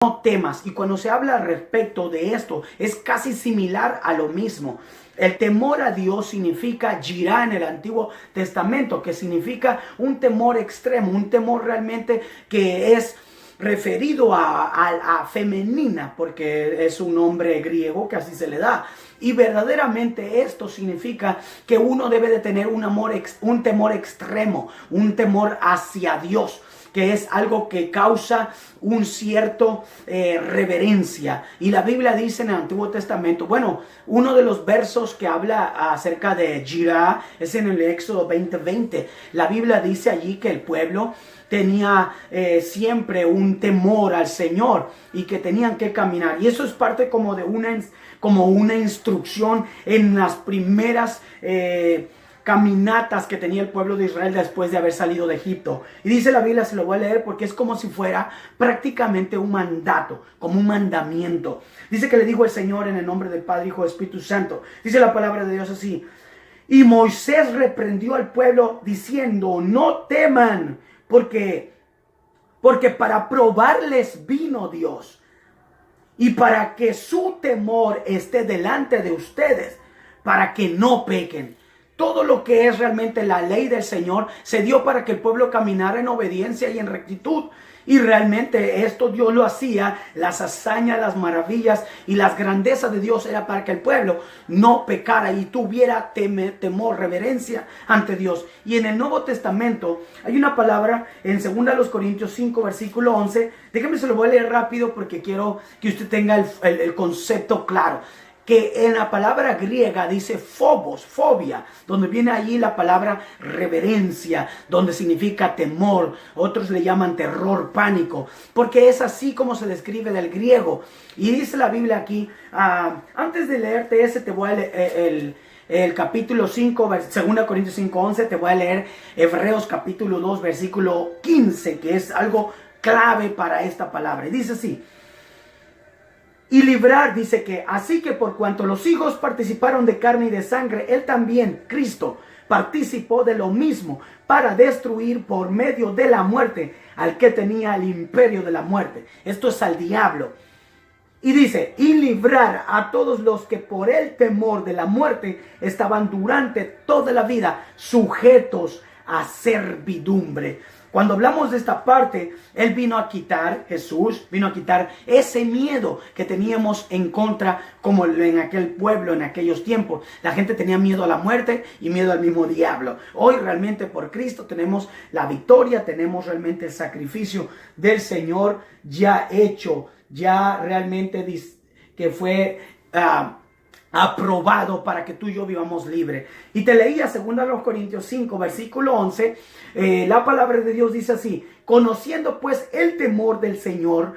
no temas. Y cuando se habla respecto de esto, es casi similar a lo mismo. El temor a Dios significa yirá en el Antiguo Testamento, que significa un temor extremo, un temor realmente que es referido a femenina, porque es un nombre griego que así se le da. Y verdaderamente esto significa que uno debe de tener un temor extremo, un temor hacia Dios, que es algo que causa un cierto reverencia. Y la Biblia dice en el Antiguo Testamento, bueno, uno de los versos que habla acerca de Jirá es en el Éxodo 20:20. La Biblia dice allí que el pueblo tenía siempre un temor al Señor y que tenían que caminar. Y eso es parte como de una instrucción en las primeras caminatas que tenía el pueblo de Israel después de haber salido de Egipto. Y dice la Biblia, se lo voy a leer porque es como si fuera prácticamente un mandato, como un mandamiento. Dice que le dijo el Señor en el nombre del Padre, Hijo y Espíritu Santo. Dice la palabra de Dios así: y Moisés reprendió al pueblo diciendo, no teman, porque para probarles vino Dios, y para que su temor esté delante de ustedes, para que no pequen. Todo lo que es realmente la ley del Señor se dio para que el pueblo caminara en obediencia y en rectitud. Y realmente esto Dios lo hacía, las hazañas, las maravillas y las grandezas de Dios era para que el pueblo no pecara y tuviera temor, reverencia ante Dios. Y en el Nuevo Testamento hay una palabra en 2 Corintios 5, versículo 11. Déjame se lo voy a leer rápido porque quiero que usted tenga el concepto claro. Que en la palabra griega dice phobos, fobia, donde viene allí la palabra reverencia, donde significa temor. Otros le llaman terror, pánico, porque es así como se describe del griego. Y dice la Biblia aquí, antes de leerte ese, te voy a leer el capítulo 5, 2 Corintios 5, 11, te voy a leer Hebreos capítulo 2, versículo 15, que es algo clave para esta palabra. Y dice así: y librar, dice que, así que por cuanto los hijos participaron de carne y de sangre, él también, Cristo, participó de lo mismo para destruir por medio de la muerte al que tenía el imperio de la muerte. Esto es al diablo. Y dice, y librar a todos los que por el temor de la muerte estaban durante toda la vida sujetos a servidumbre. Cuando hablamos de esta parte, Él vino a quitar, Jesús vino a quitar ese miedo que teníamos en contra, como en aquel pueblo, en aquellos tiempos. La gente tenía miedo a la muerte y miedo al mismo diablo. Hoy realmente por Cristo tenemos la victoria, tenemos realmente el sacrificio del Señor ya hecho, ya realmente que fue aprobado para que tú y yo vivamos libre. Y te leía 2 Corintios 5, versículo 11, la palabra de Dios dice así: conociendo pues el temor del Señor,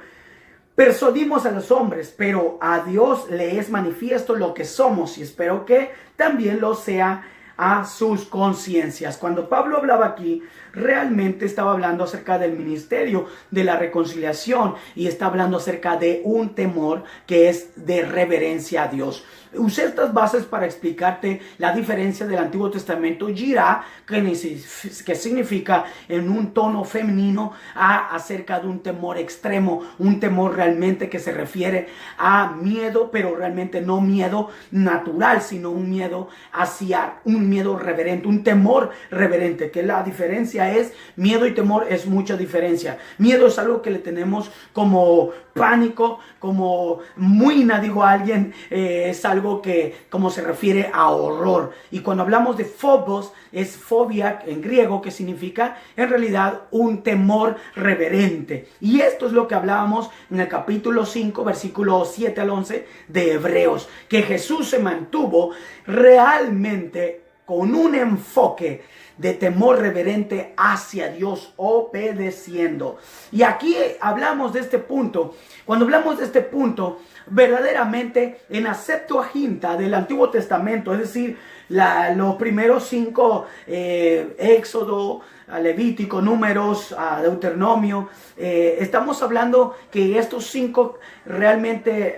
persuadimos a los hombres, pero a Dios le es manifiesto lo que somos, y espero que también lo sea a sus conciencias. Cuando Pablo hablaba aquí, realmente estaba hablando acerca del ministerio de la reconciliación y está hablando acerca de un temor que es de reverencia a Dios. Usé estas bases para explicarte la diferencia del Antiguo Testamento, Jirá, que significa en un tono femenino, acerca de un temor extremo, un temor realmente que se refiere a miedo, pero realmente no miedo natural, sino un miedo hacia un miedo reverente, un temor reverente, que la diferencia es, miedo y temor es mucha diferencia. Miedo es algo que le tenemos como pánico, como muina, digo alguien, es algo que como se refiere a horror. Y cuando hablamos de phobos, es fobia en griego, que significa en realidad un temor reverente. Y esto es lo que hablábamos en el capítulo 5, versículos 7 al 11 de Hebreos, que Jesús se mantuvo realmente con un enfoque de temor reverente hacia Dios, obedeciendo. Y aquí hablamos de este punto. Cuando hablamos de este punto, verdaderamente en la Septuaginta del Antiguo Testamento, es decir, los primeros 5, Éxodo, Levítico, Números, Deuteronomio, estamos hablando que estos 5 realmente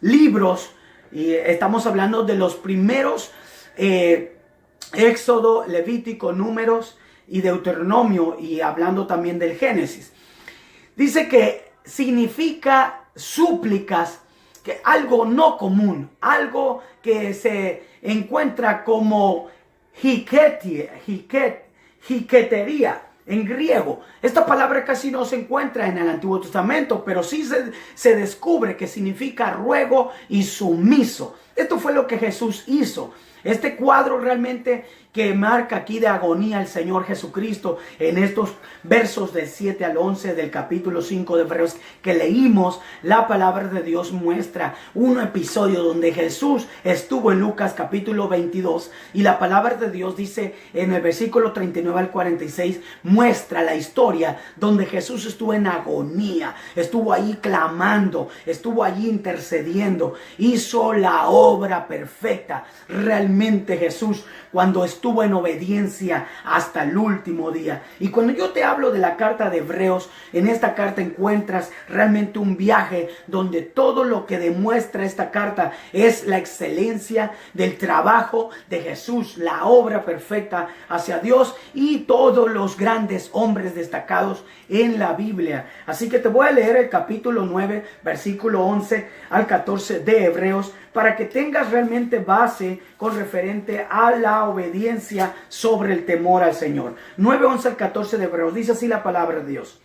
libros, y estamos hablando de los primeros Éxodo, Levítico, Números y Deuteronomio, y hablando también del Génesis. Dice que significa súplicas, que algo no común, algo que se encuentra como jiquetería en griego. Esta palabra casi no se encuentra en el Antiguo Testamento, pero sí se descubre que significa ruego y sumiso. Esto fue lo que Jesús hizo. Este cuadro realmente que marca aquí de agonía el Señor Jesucristo en estos versos del 7 al 11 del capítulo 5 de Hebreos que leímos, la palabra de Dios muestra un episodio donde Jesús estuvo en Lucas capítulo 22 y la palabra de Dios dice en el versículo 39 al 46, muestra la historia donde Jesús estuvo en agonía, estuvo ahí clamando, estuvo allí intercediendo, hizo la obra perfecta. Realmente Jesús, cuando estuvo en obediencia hasta el último día. Y cuando yo te hablo de la carta de Hebreos, en esta carta encuentras realmente un viaje donde todo lo que demuestra esta carta es la excelencia del trabajo de Jesús, la obra perfecta hacia Dios y todos los grandes hombres destacados en la Biblia. Así que te voy a leer el capítulo 9, versículo 11 al 14 de Hebreos, para que tengas realmente base con referente a la obediencia sobre el temor al Señor. 9, 11 al 14 de Hebreos, dice así la palabra de Dios.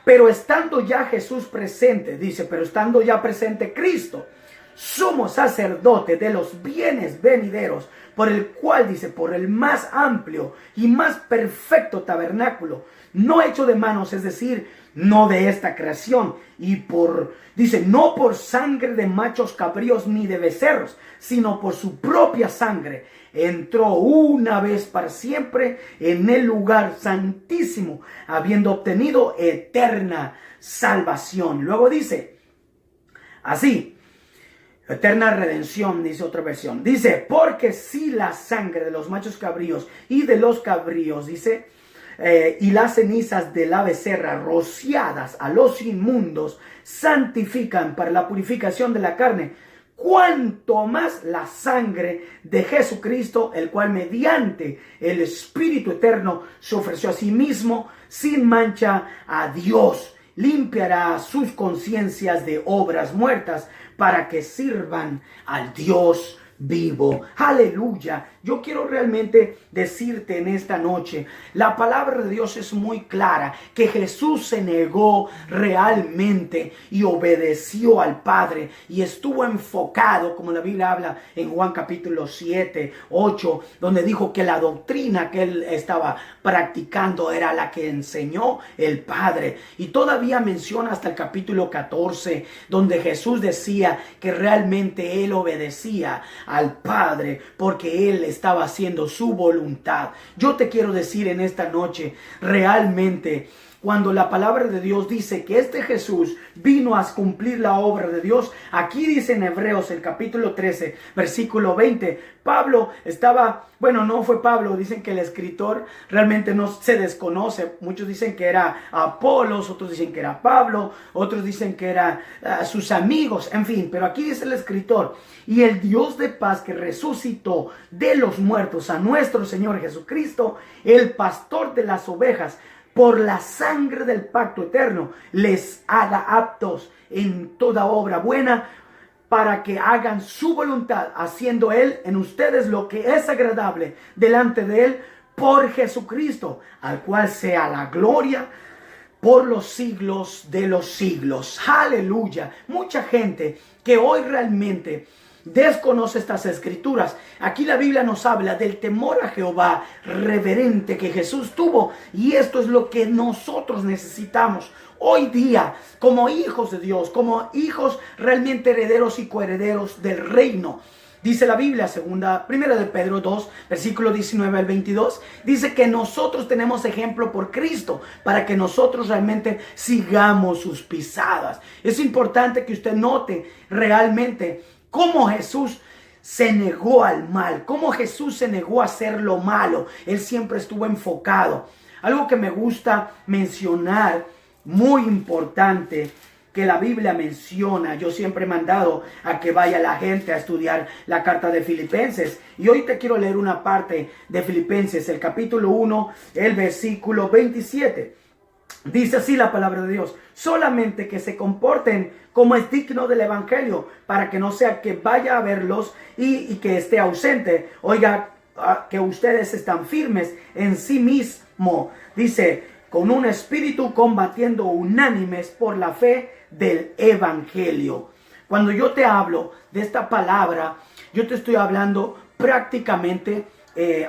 Pero estando ya Jesús presente, dice, pero estando ya presente Cristo, sumo sacerdote de los bienes venideros, por el cual, dice, por el más amplio y más perfecto tabernáculo, no hecho de manos, es decir, no de esta creación, dice, no por sangre de machos cabríos ni de becerros, sino por su propia sangre, entró una vez para siempre en el lugar santísimo, habiendo obtenido eterna salvación. Luego dice, así, eterna redención, dice otra versión. Dice, porque si la sangre de los machos cabríos y de los cabríos, dice, y las cenizas de la becerra rociadas a los inmundos santifican para la purificación de la carne, cuanto más la sangre de Jesucristo, el cual mediante el Espíritu eterno se ofreció a sí mismo sin mancha a Dios, limpiará sus conciencias de obras muertas para que sirvan al Dios vivo. Aleluya. Yo quiero realmente decirte en esta noche, la palabra de Dios es muy clara, que Jesús se negó realmente y obedeció al Padre y estuvo enfocado, como la Biblia habla en Juan capítulo 7, 8, donde dijo que la doctrina que él estaba practicando era la que enseñó el Padre. Y todavía menciona hasta el capítulo 14, donde Jesús decía que realmente él obedecía al Padre porque él estaba haciendo su voluntad. Yo te quiero decir en esta noche, realmente, cuando la palabra de Dios dice que este Jesús vino a cumplir la obra de Dios, aquí dice en Hebreos el capítulo 13, versículo 20, Pablo estaba, bueno, no fue Pablo, dicen que el escritor realmente no se desconoce, muchos dicen que era Apolos, otros dicen que era Pablo, otros dicen que eran sus amigos, en fin, pero aquí dice el escritor, y el Dios de paz que resucitó de los muertos a nuestro Señor Jesucristo, el pastor de las ovejas, por la sangre del pacto eterno, les haga aptos en toda obra buena, para que hagan su voluntad, haciendo Él en ustedes lo que es agradable delante de Él, por Jesucristo, al cual sea la gloria por los siglos de los siglos. Aleluya. Mucha gente que hoy realmente desconoce estas escrituras. Aquí la Biblia nos habla del temor a Jehová reverente que Jesús tuvo, y esto es lo que nosotros necesitamos hoy día como hijos de Dios, como hijos realmente herederos y coherederos del reino. Dice la Biblia, primera de Pedro 2, versículo 19 al 22, dice que nosotros tenemos ejemplo por Cristo para que nosotros realmente sigamos sus pisadas. Es importante que usted note realmente cómo Jesús se negó al mal, cómo Jesús se negó a hacer lo malo. Él siempre estuvo enfocado. Algo que me gusta mencionar, muy importante, que la Biblia menciona. Yo siempre he mandado a que vaya la gente a estudiar la carta de Filipenses. Y hoy te quiero leer una parte de Filipenses, el capítulo 1, el versículo 27. Dice así la palabra de Dios: solamente que se comporten como es digno del evangelio, para que no sea que vaya a verlos y que esté ausente. Oiga, que ustedes están firmes en sí mismo. Dice, con un espíritu combatiendo unánimes por la fe del evangelio. Cuando yo te hablo de esta palabra, yo te estoy hablando prácticamente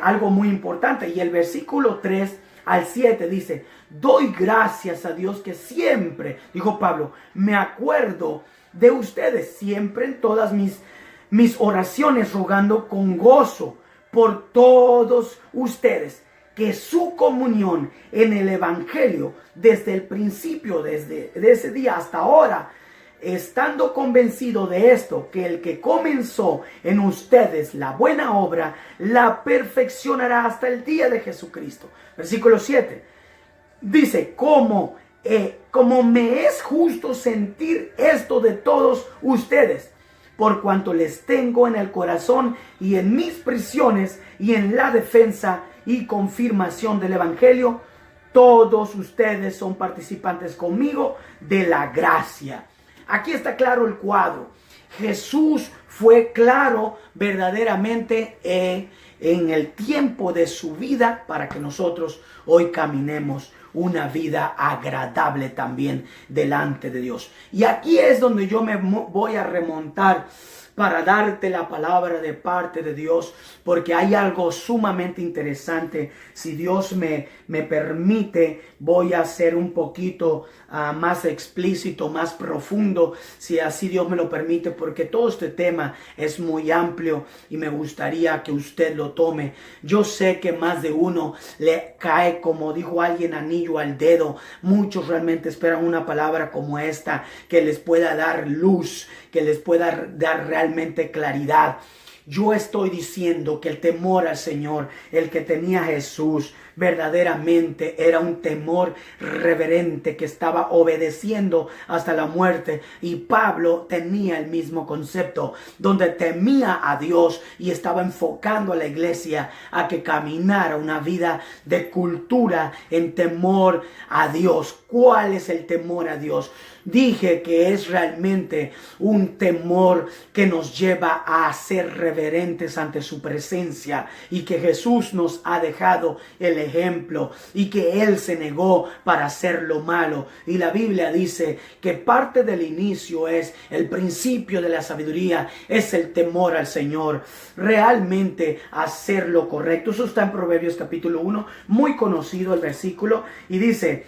algo muy importante. Y el versículo 3 al 7 dice: doy gracias a Dios que siempre, dijo Pablo, me acuerdo de ustedes siempre en todas mis oraciones, rogando con gozo por todos ustedes, que su comunión en el evangelio desde el principio, desde ese día hasta ahora, estando convencido de esto, que el que comenzó en ustedes la buena obra, la perfeccionará hasta el día de Jesucristo. Versículo 7. Dice, como me es justo sentir esto de todos ustedes, por cuanto les tengo en el corazón y en mis prisiones y en la defensa y confirmación del evangelio, todos ustedes son participantes conmigo de la gracia. Aquí está claro el cuadro. Jesús fue claro verdaderamente en el tiempo de su vida para que nosotros hoy caminemos una vida agradable también delante de Dios. Y aquí es donde yo me voy a remontar para darte la palabra de parte de Dios, porque hay algo sumamente interesante. Si Dios me permite, voy a ser un poquito más explícito, más profundo, si así Dios me lo permite, porque todo este tema es muy amplio y me gustaría que usted lo tome. Yo sé que más de uno le cae, como dijo alguien, anillo al dedo. Muchos realmente esperan una palabra como esta, que les pueda dar luz, que les pueda dar realmente claridad. Yo estoy diciendo que el temor al Señor, el que tenía Jesús, verdaderamente era un temor reverente que estaba obedeciendo hasta la muerte. Y Pablo tenía el mismo concepto, donde temía a Dios y estaba enfocando a la iglesia a que caminara una vida de cultura en temor a Dios. ¿Cuál es el temor a Dios? Dije que es realmente un temor que nos lleva a ser reverentes ante su presencia, y que Jesús nos ha dejado el ejemplo y que Él se negó para hacer lo malo. Y la Biblia dice que parte del inicio es el principio de la sabiduría, es el temor al Señor, realmente hacer lo correcto. Eso está en Proverbios capítulo 1, muy conocido el versículo, y dice: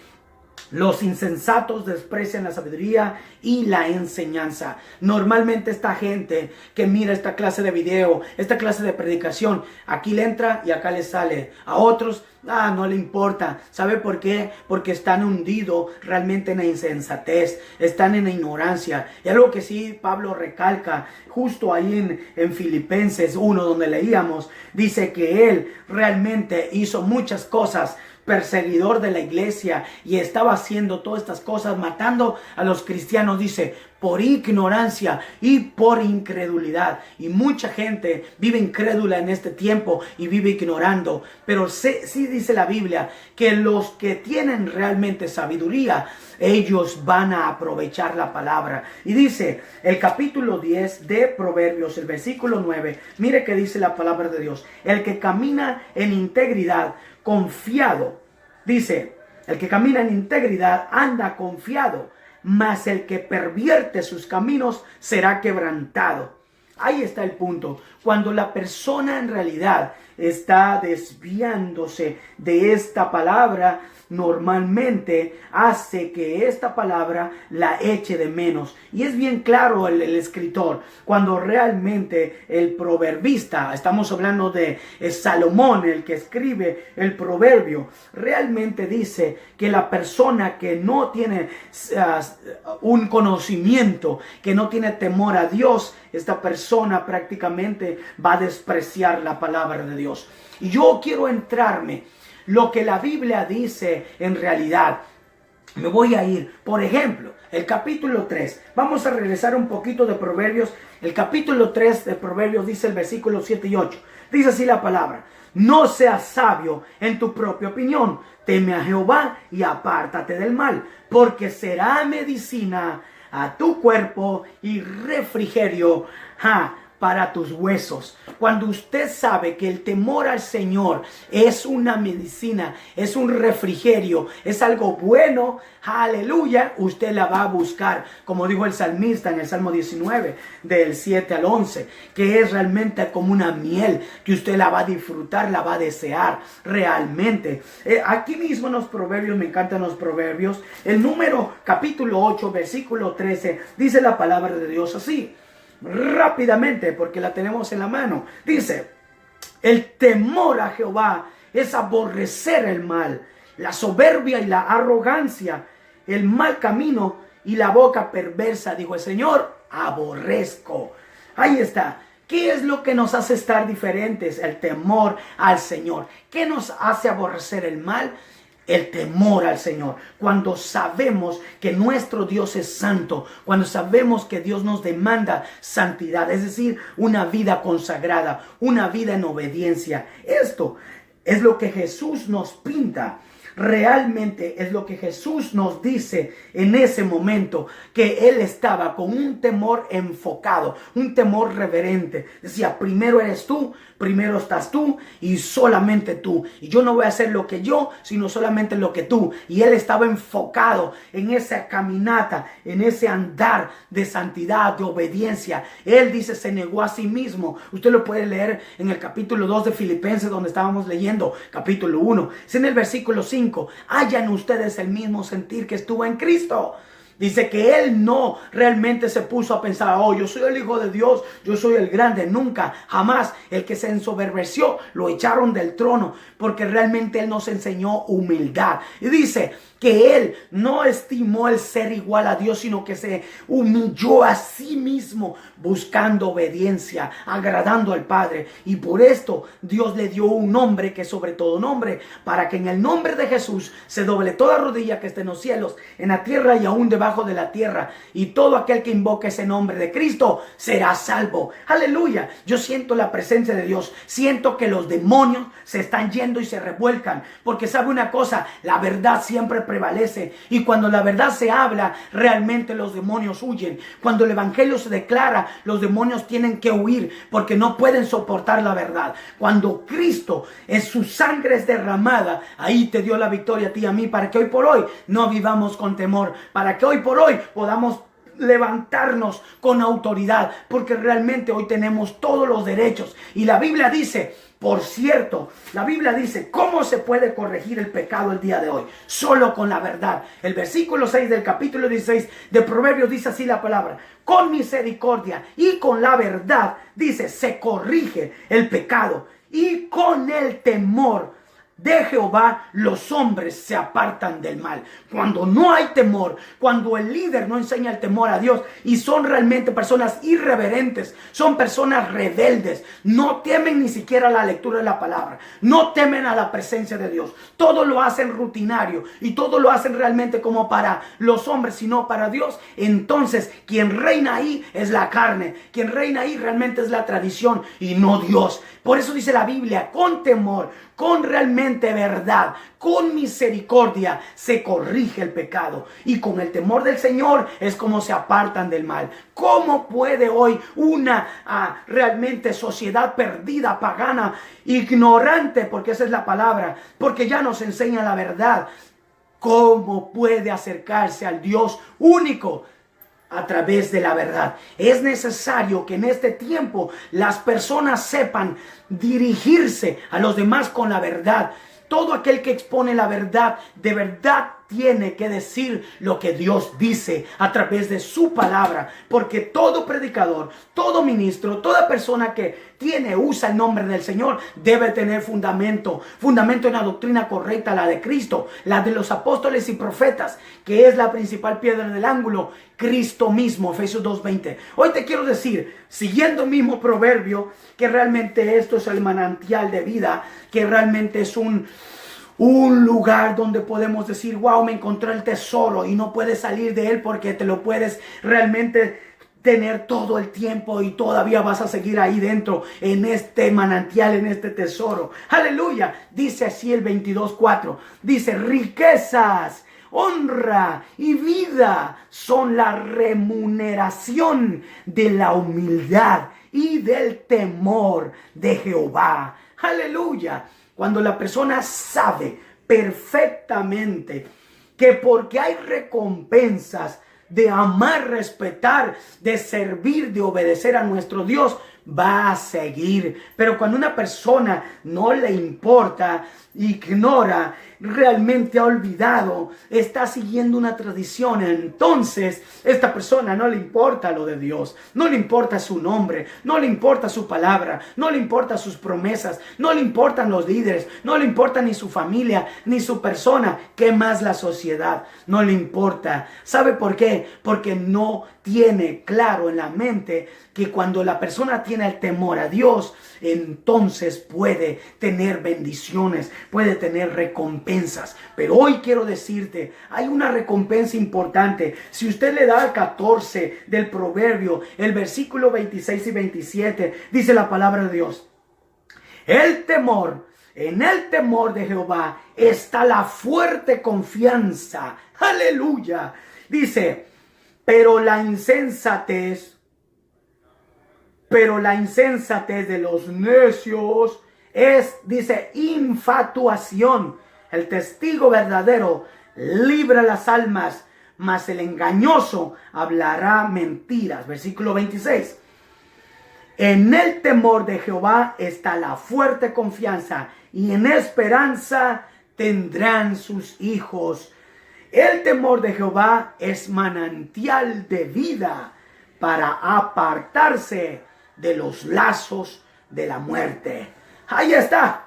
los insensatos desprecian la sabiduría y la enseñanza. Normalmente esta gente que mira esta clase de video, esta clase de predicación, aquí le entra y acá le sale. A otros, no le importa. ¿Sabe por qué? Porque están hundidos realmente en la insensatez, están en la ignorancia. Y algo que sí Pablo recalca, justo ahí en Filipenses 1, donde leíamos, dice que él realmente hizo muchas cosas, perseguidor de la iglesia, y estaba haciendo todas estas cosas, matando a los cristianos, dice, por ignorancia y por incredulidad. Y mucha gente vive incrédula en este tiempo y vive ignorando. Pero sí dice la Biblia que los que tienen realmente sabiduría, ellos van a aprovechar la palabra. Y dice el capítulo 10 de Proverbios, el versículo 9, mire que dice la palabra de Dios: el que camina en integridad, confiado, dice, el que camina en integridad anda confiado, mas el que pervierte sus caminos será quebrantado. Ahí está el punto. Cuando la persona en realidad está desviándose de esta palabra, normalmente hace que esta palabra la eche de menos. Y es bien claro el escritor, cuando realmente el proverbista, estamos hablando de Salomón, el que escribe el proverbio, realmente dice que la persona que no tiene un conocimiento, que no tiene temor a Dios, esta persona prácticamente va a despreciar la palabra de Dios. Y yo quiero entrarme lo que la Biblia dice en realidad. Me voy a ir, por ejemplo, el capítulo 3. Vamos a regresar un poquito de Proverbios. El capítulo 3 de Proverbios dice el versículo 7 y 8. Dice así la palabra: no seas sabio en tu propia opinión. Teme a Jehová y apártate del mal, porque será medicina a tu cuerpo y refrigerio para tus huesos. Cuando usted sabe que el temor al Señor es una medicina, es un refrigerio, es algo bueno, aleluya, usted la va a buscar, como dijo el salmista en el Salmo 19, del 7 al 11, que es realmente como una miel, que usted la va a disfrutar, la va a desear realmente. Aquí mismo en los proverbios, me encantan los proverbios, el número capítulo 8, versículo 13, dice la palabra de Dios así, rápidamente, porque la tenemos en la mano. Dice: el temor a Jehová es aborrecer el mal, la soberbia y la arrogancia, el mal camino y la boca perversa, dijo el Señor, aborrezco. Ahí está. ¿Qué es lo que nos hace estar diferentes? El temor al Señor. ¿Qué nos hace aborrecer el mal? El temor al Señor. Cuando sabemos que nuestro Dios es santo, cuando sabemos que Dios nos demanda santidad, es decir, una vida consagrada, una vida en obediencia. Esto es lo que Jesús nos pinta. Realmente es lo que Jesús nos dice en ese momento, que Él estaba con un temor enfocado, un temor reverente. Decía: primero eres tú, primero estás tú y solamente tú. Y yo no voy a hacer lo que yo, sino solamente lo que tú. Y Él estaba enfocado en esa caminata, en ese andar de santidad, de obediencia. Él dice, se negó a sí mismo. Usted lo puede leer en el capítulo 2 de Filipenses, donde estábamos leyendo, capítulo 1. Es en el versículo 5. Hayan ustedes el mismo sentir que estuvo en Cristo. Dice que Él no realmente se puso a pensar: oh, yo soy el Hijo de Dios, yo soy el grande. Nunca, jamás. El que se ensoberbeció lo echaron del trono, porque realmente Él nos enseñó humildad. Y dice que Él no estimó el ser igual a Dios, sino que se humilló a sí mismo, buscando obediencia, agradando al Padre. Y por esto Dios le dio un nombre que es sobre todo nombre, para que en el nombre de Jesús se doble toda rodilla que esté en los cielos, en la tierra y aún debajo de la tierra, y todo aquel que invoque ese nombre de Cristo será salvo. Aleluya. Yo siento la presencia de Dios, siento que los demonios se están yendo y se revuelcan, porque sabe una cosa: la verdad siempre prevalece, y cuando la verdad se habla, realmente los demonios huyen. Cuando el evangelio se declara, los demonios tienen que huir, porque no pueden soportar la verdad. Cuando Cristo, en su sangre es derramada, ahí te dio la victoria a ti y a mí, para que hoy por hoy no vivamos con temor, para que hoy por hoy podamos levantarnos con autoridad, porque realmente hoy tenemos todos los derechos. Y la Biblia dice, por cierto, la Biblia dice, ¿cómo se puede corregir el pecado el día de hoy? Solo con la verdad. El versículo 6 del capítulo 16 de Proverbios dice así la palabra: con misericordia y con la verdad, dice, se corrige el pecado, y con el temor de Jehová los hombres se apartan del mal. Cuando no hay temor, cuando el líder no enseña el temor a Dios y son realmente personas irreverentes, son personas rebeldes, no temen ni siquiera la lectura de la palabra, no temen a la presencia de Dios, todo lo hacen rutinario y todo lo hacen realmente como para los hombres, sino para Dios. Entonces quien reina ahí es la carne, quien reina ahí realmente es la tradición y no Dios. Por eso dice la Biblia, con temor, con realmente verdad, con misericordia se corrige el pecado, y con el temor del Señor es como se apartan del mal. ¿Cómo puede hoy una realmente sociedad perdida, pagana, ignorante, porque esa es la palabra, porque ya nos enseña la verdad, cómo puede acercarse al Dios único? A través de la verdad. Es necesario que en este tiempo las personas sepan dirigirse a los demás con la verdad. Todo aquel que expone la verdad, de verdad tiene que decir lo que Dios dice a través de su palabra, porque todo predicador, todo ministro, toda persona que usa el nombre del Señor debe tener fundamento en la doctrina correcta, la de Cristo, la de los apóstoles y profetas, que es la principal piedra del ángulo, Cristo mismo, Efesios 2:20. Hoy te quiero decir, siguiendo el mismo proverbio, que realmente esto es el manantial de vida, que realmente es un lugar donde podemos decir, wow, me encontré el tesoro, y no puedes salir de él porque te lo puedes realmente tener todo el tiempo y todavía vas a seguir ahí dentro en este manantial, en este tesoro. Aleluya. Dice así el 22:4. Dice, riquezas, honra y vida son la remuneración de la humildad y del temor de Jehová. Aleluya. Cuando la persona sabe perfectamente que porque hay recompensas de amar, respetar, de servir, de obedecer a nuestro Dios, va a seguir. Pero cuando una persona no le importa, ignora, realmente ha olvidado, está siguiendo una tradición, entonces esta persona no le importa lo de Dios, no le importa su nombre, no le importa su palabra, no le importa sus promesas, no le importan los líderes, no le importa ni su familia, ni su persona, ¿qué más la sociedad? No le importa. ¿Sabe por qué? Porque no tiene claro en la mente que cuando la persona tiene el temor a Dios, entonces puede tener bendiciones, puede tener recompensas. Pero hoy quiero decirte, hay una recompensa importante. Si usted le da al 14 del proverbio, el versículo 26 y 27, dice la palabra de Dios: en el temor de Jehová está la fuerte confianza. Aleluya. Dice, pero la insensatez de los necios es, dice, infatuación. El testigo verdadero libra las almas, mas el engañoso hablará mentiras. Versículo 26. En el temor de Jehová está la fuerte confianza, y en esperanza tendrán sus hijos. El temor de Jehová es manantial de vida para apartarse de los lazos de la muerte. Ahí está.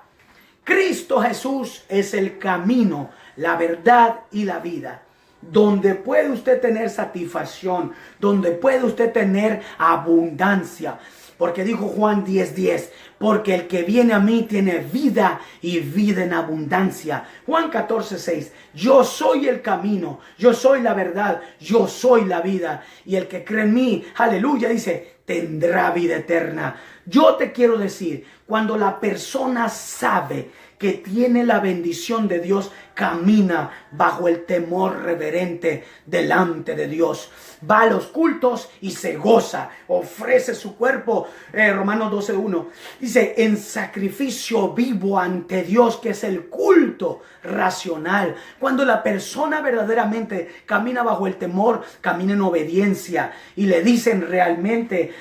Cristo Jesús es el camino, la verdad y la vida. Donde puede usted tener satisfacción, donde puede usted tener abundancia. Porque dijo Juan 10:10, porque el que viene a mí tiene vida y vida en abundancia. Juan 14:6, yo soy el camino, yo soy la verdad, yo soy la vida. Y el que cree en mí, aleluya, dice, tendrá vida eterna. Yo te quiero decir, cuando la persona sabe que tiene la bendición de Dios, camina bajo el temor reverente delante de Dios. Va a los cultos y se goza, ofrece su cuerpo. Romanos 12:1 dice, en sacrificio vivo ante Dios, que es el culto racional. Cuando la persona verdaderamente camina bajo el temor, camina en obediencia y le dicen realmente,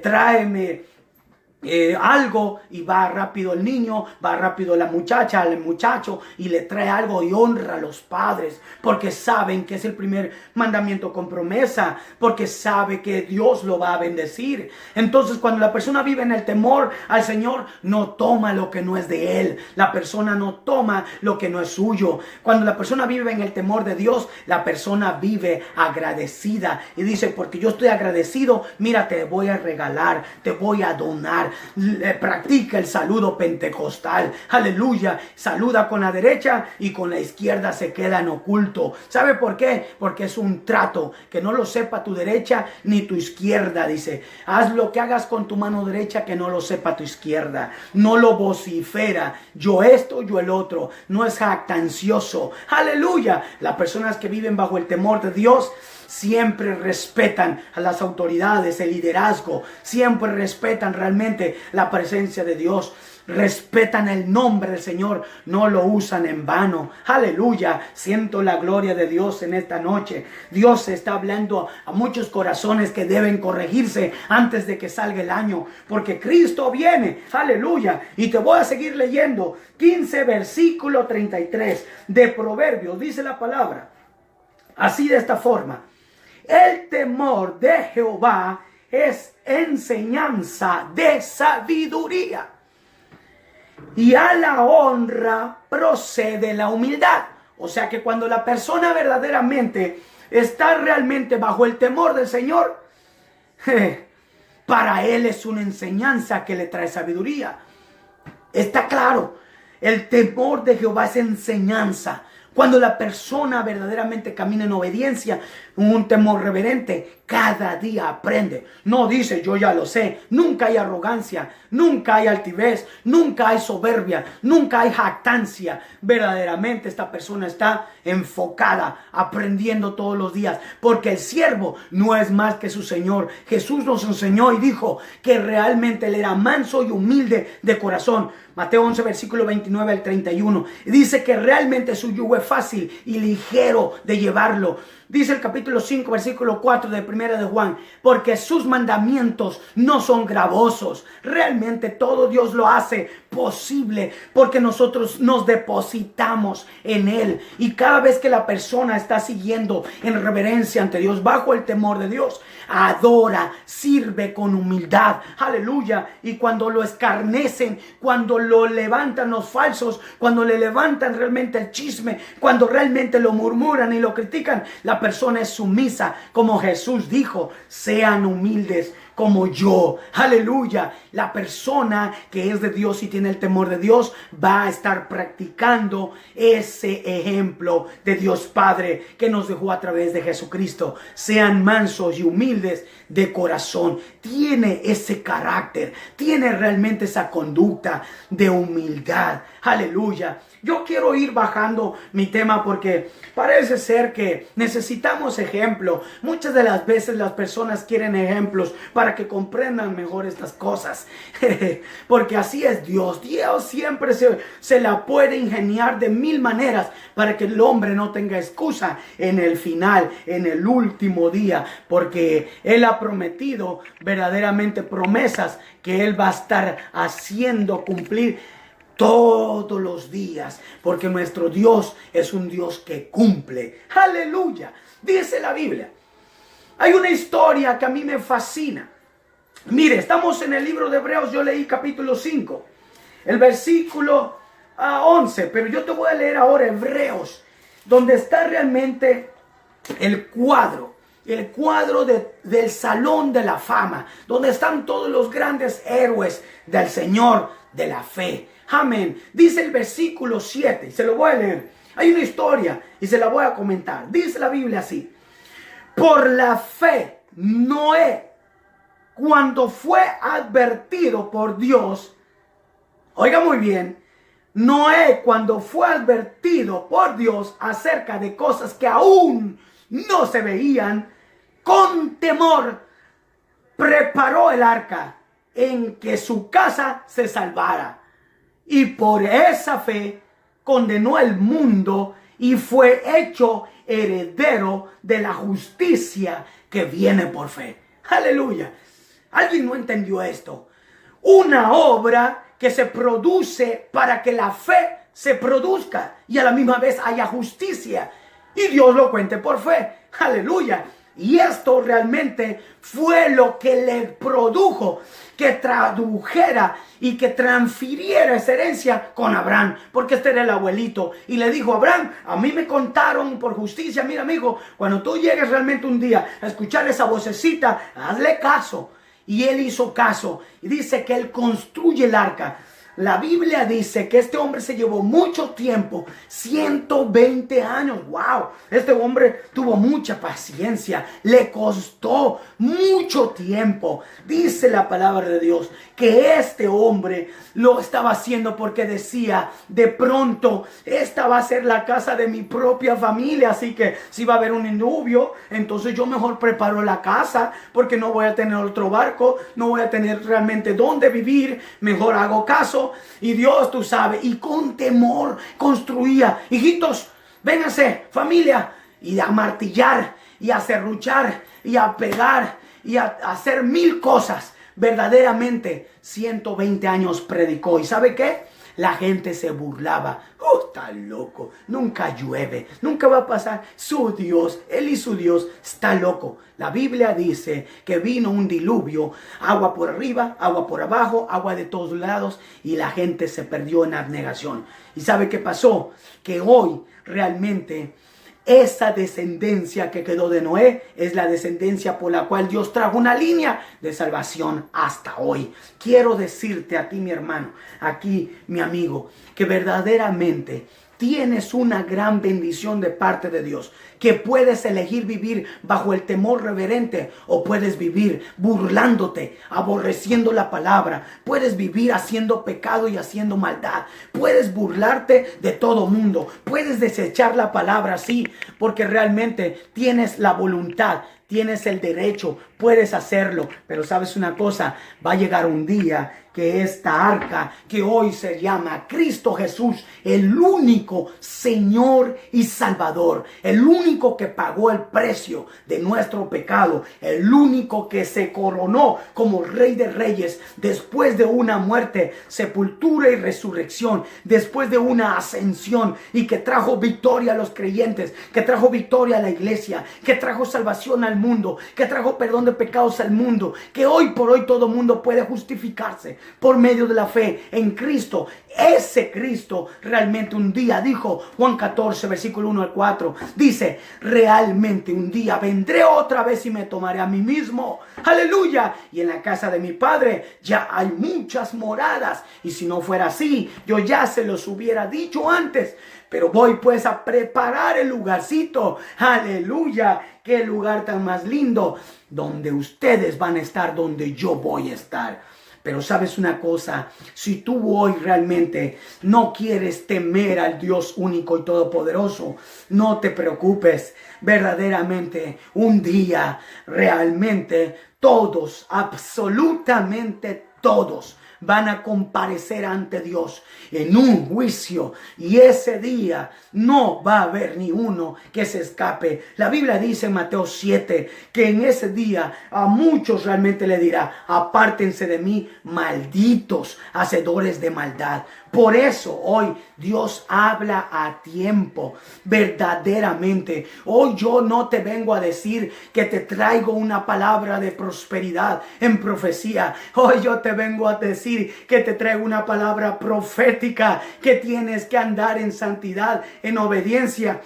tráeme algo, y va rápido el niño, va rápido la muchacha, el muchacho, y le trae algo y honra a los padres, porque saben que es el primer mandamiento con promesa, porque sabe que Dios lo va a bendecir. Entonces cuando la persona vive en el temor al Señor, no toma lo que no es de Él, la persona no toma lo que no es suyo. Cuando la persona vive en el temor de Dios, la persona vive agradecida y dice, porque yo estoy agradecido, mira, te voy a regalar, te voy a donar. Practica el saludo pentecostal, aleluya, saluda con la derecha y con la izquierda se queda en oculto. ¿Sabe por qué? Porque es un trato, que no lo sepa tu derecha ni tu izquierda. Dice, haz lo que hagas con tu mano derecha, que no lo sepa tu izquierda. No lo vocifera, yo esto, yo el otro. No es jactancioso, aleluya. Las personas que viven bajo el temor de Dios siempre respetan a las autoridades, el liderazgo, siempre respetan realmente la presencia de Dios, respetan el nombre del Señor, no lo usan en vano. Aleluya, siento la gloria de Dios en esta noche. Dios está hablando a muchos corazones que deben corregirse antes de que salga el año, porque Cristo viene. Aleluya, y te voy a seguir leyendo 15 versículo 33 de Proverbios. Dice la palabra así, de esta forma: el temor de Jehová es enseñanza de sabiduría, y a la honra procede la humildad. O sea que cuando la persona verdaderamente está realmente bajo el temor del Señor, para él es una enseñanza que le trae sabiduría. Está claro, el temor de Jehová es enseñanza. Cuando la persona verdaderamente camina en obediencia, Un temor reverente cada día aprende. No dice yo ya lo sé. Nunca hay arrogancia, nunca hay altivez, nunca hay soberbia, nunca hay jactancia. Verdaderamente esta persona está enfocada, aprendiendo todos los días, porque el siervo no es más que su Señor. Jesús nos enseñó y dijo que realmente él era manso y humilde de corazón. Mateo 11, versículo 29 al 31. Dice que realmente su yugo es fácil y ligero de llevarlo. Dice el capítulo 5, versículo 4 de Primera de Juan, porque sus mandamientos no son gravosos. Realmente todo Dios lo hace posible porque nosotros nos depositamos en Él. Y cada vez que la persona está siguiendo en reverencia ante Dios, bajo el temor de Dios, adora, sirve con humildad. Aleluya. Y cuando lo escarnecen, cuando lo levantan los falsos, cuando le levantan realmente el chisme, cuando realmente lo murmuran y lo critican, la persona es sumisa, como Jesús dijo, sean humildes como yo. Aleluya. La persona que es de Dios y tiene el temor de Dios va a estar practicando ese ejemplo de Dios Padre que nos dejó a través de Jesucristo. Sean mansos y humildes de corazón. Tiene ese carácter, tiene realmente esa conducta de humildad. Aleluya. Yo quiero ir bajando mi tema porque parece ser que necesitamos ejemplo. Muchas de las veces las personas quieren ejemplos para que comprendan mejor estas cosas. Porque así es Dios. Dios siempre se la puede ingeniar de mil maneras para que el hombre no tenga excusa en el final, en el último día. Porque Él ha prometido verdaderamente promesas que Él va a estar haciendo cumplir todos los días, porque nuestro Dios es un Dios que cumple. Aleluya. Dice la Biblia. Hay una historia que a mí me fascina. Mire, estamos en el libro de Hebreos. Yo leí capítulo 5, el versículo 11, pero yo te voy a leer ahora Hebreos, donde está realmente el cuadro del Salón de la Fama, donde están todos los grandes héroes del Señor de la fe. Amén. Dice el versículo 7, y se lo voy a leer. Hay una historia y se la voy a comentar. Dice la Biblia así: por la fe, Noé, cuando fue advertido por Dios, oiga muy bien, Noé, cuando fue advertido por Dios acerca de cosas que aún no se veían, con temor preparó el arca en que su casa se salvara. Y por esa fe condenó el mundo y fue hecho heredero de la justicia que viene por fe. Aleluya. ¿Alguien no entendió esto? Una obra que se produce para que la fe se produzca y a la misma vez haya justicia. Y Dios lo cuente por fe. Aleluya. Y esto realmente fue lo que le produjo que tradujera y que transfiriera esa herencia con Abraham, porque este era el abuelito, y le dijo: Abraham, a mí me contaron por justicia, mira amigo, cuando tú llegues realmente un día a escuchar esa vocecita, hazle caso. Y él hizo caso, y dice que él construye el arca. La Biblia dice que este hombre se llevó mucho tiempo, 120 años. ¡Wow! Este hombre tuvo mucha paciencia, le costó mucho tiempo. Dice la palabra de Dios que este hombre lo estaba haciendo porque decía: de pronto esta va a ser la casa de mi propia familia, así que si va a haber un diluvio, entonces yo mejor preparo la casa, porque no voy a tener otro barco, no voy a tener realmente dónde vivir, mejor hago caso. Y Dios, tú sabes, y con temor construía. Hijitos, vénganse, familia, y a martillar, y a serruchar, y a pegar, y a hacer mil cosas. Verdaderamente 120 años predicó. ¿Y sabe qué? La gente se burlaba. Está loco, nunca llueve, nunca va a pasar. Su Dios, él y su Dios está loco. La Biblia dice que vino un diluvio, agua por arriba, agua por abajo, agua de todos lados, y la gente se perdió en abnegación. ¿Y sabe qué pasó? Que hoy realmente esa descendencia que quedó de Noé es la descendencia por la cual Dios trajo una línea de salvación hasta hoy. Quiero decirte a ti, mi hermano, aquí, mi amigo, que verdaderamente tienes una gran bendición de parte de Dios, que puedes elegir vivir bajo el temor reverente o puedes vivir burlándote, aborreciendo la palabra. Puedes vivir haciendo pecado y haciendo maldad. Puedes burlarte de todo mundo. Puedes desechar la palabra, sí, porque realmente tienes la voluntad. Tienes el derecho, puedes hacerlo, pero sabes una cosa, va a llegar un día que esta arca que hoy se llama Cristo Jesús, el único Señor y Salvador, el único que pagó el precio de nuestro pecado, el único que se coronó como Rey de Reyes después de una muerte, sepultura y resurrección, después de una ascensión y que trajo victoria a los creyentes, que trajo victoria a la iglesia, que trajo salvación al mundo, que trajo perdón de pecados al mundo, que hoy por hoy todo mundo puede justificarse por medio de la fe en Cristo. Ese Cristo realmente un día dijo, Juan 14 versículo 1 al 4, dice, realmente un día vendré otra vez y me tomaré a mí mismo, aleluya, y en la casa de mi Padre ya hay muchas moradas, y si no fuera así, yo ya se los hubiera dicho antes, pero voy pues a preparar el lugarcito, aleluya, qué lugar tan más lindo, donde ustedes van a estar, donde yo voy a estar. Pero sabes una cosa, si tú hoy realmente no quieres temer al Dios único y todopoderoso, no te preocupes. Verdaderamente, un día, realmente, todos, absolutamente todos, van a comparecer ante Dios en un juicio, y ese día no va a haber ni uno que se escape. La Biblia dice en Mateo 7 que en ese día a muchos realmente le dirá, apártense de mí, malditos hacedores de maldad. Por eso hoy Dios habla a tiempo, verdaderamente. Hoy yo no te vengo a decir que te traigo una palabra de prosperidad en profecía. Hoy yo te vengo a decir que te traigo una palabra profética, que tienes que andar en santidad, en obediencia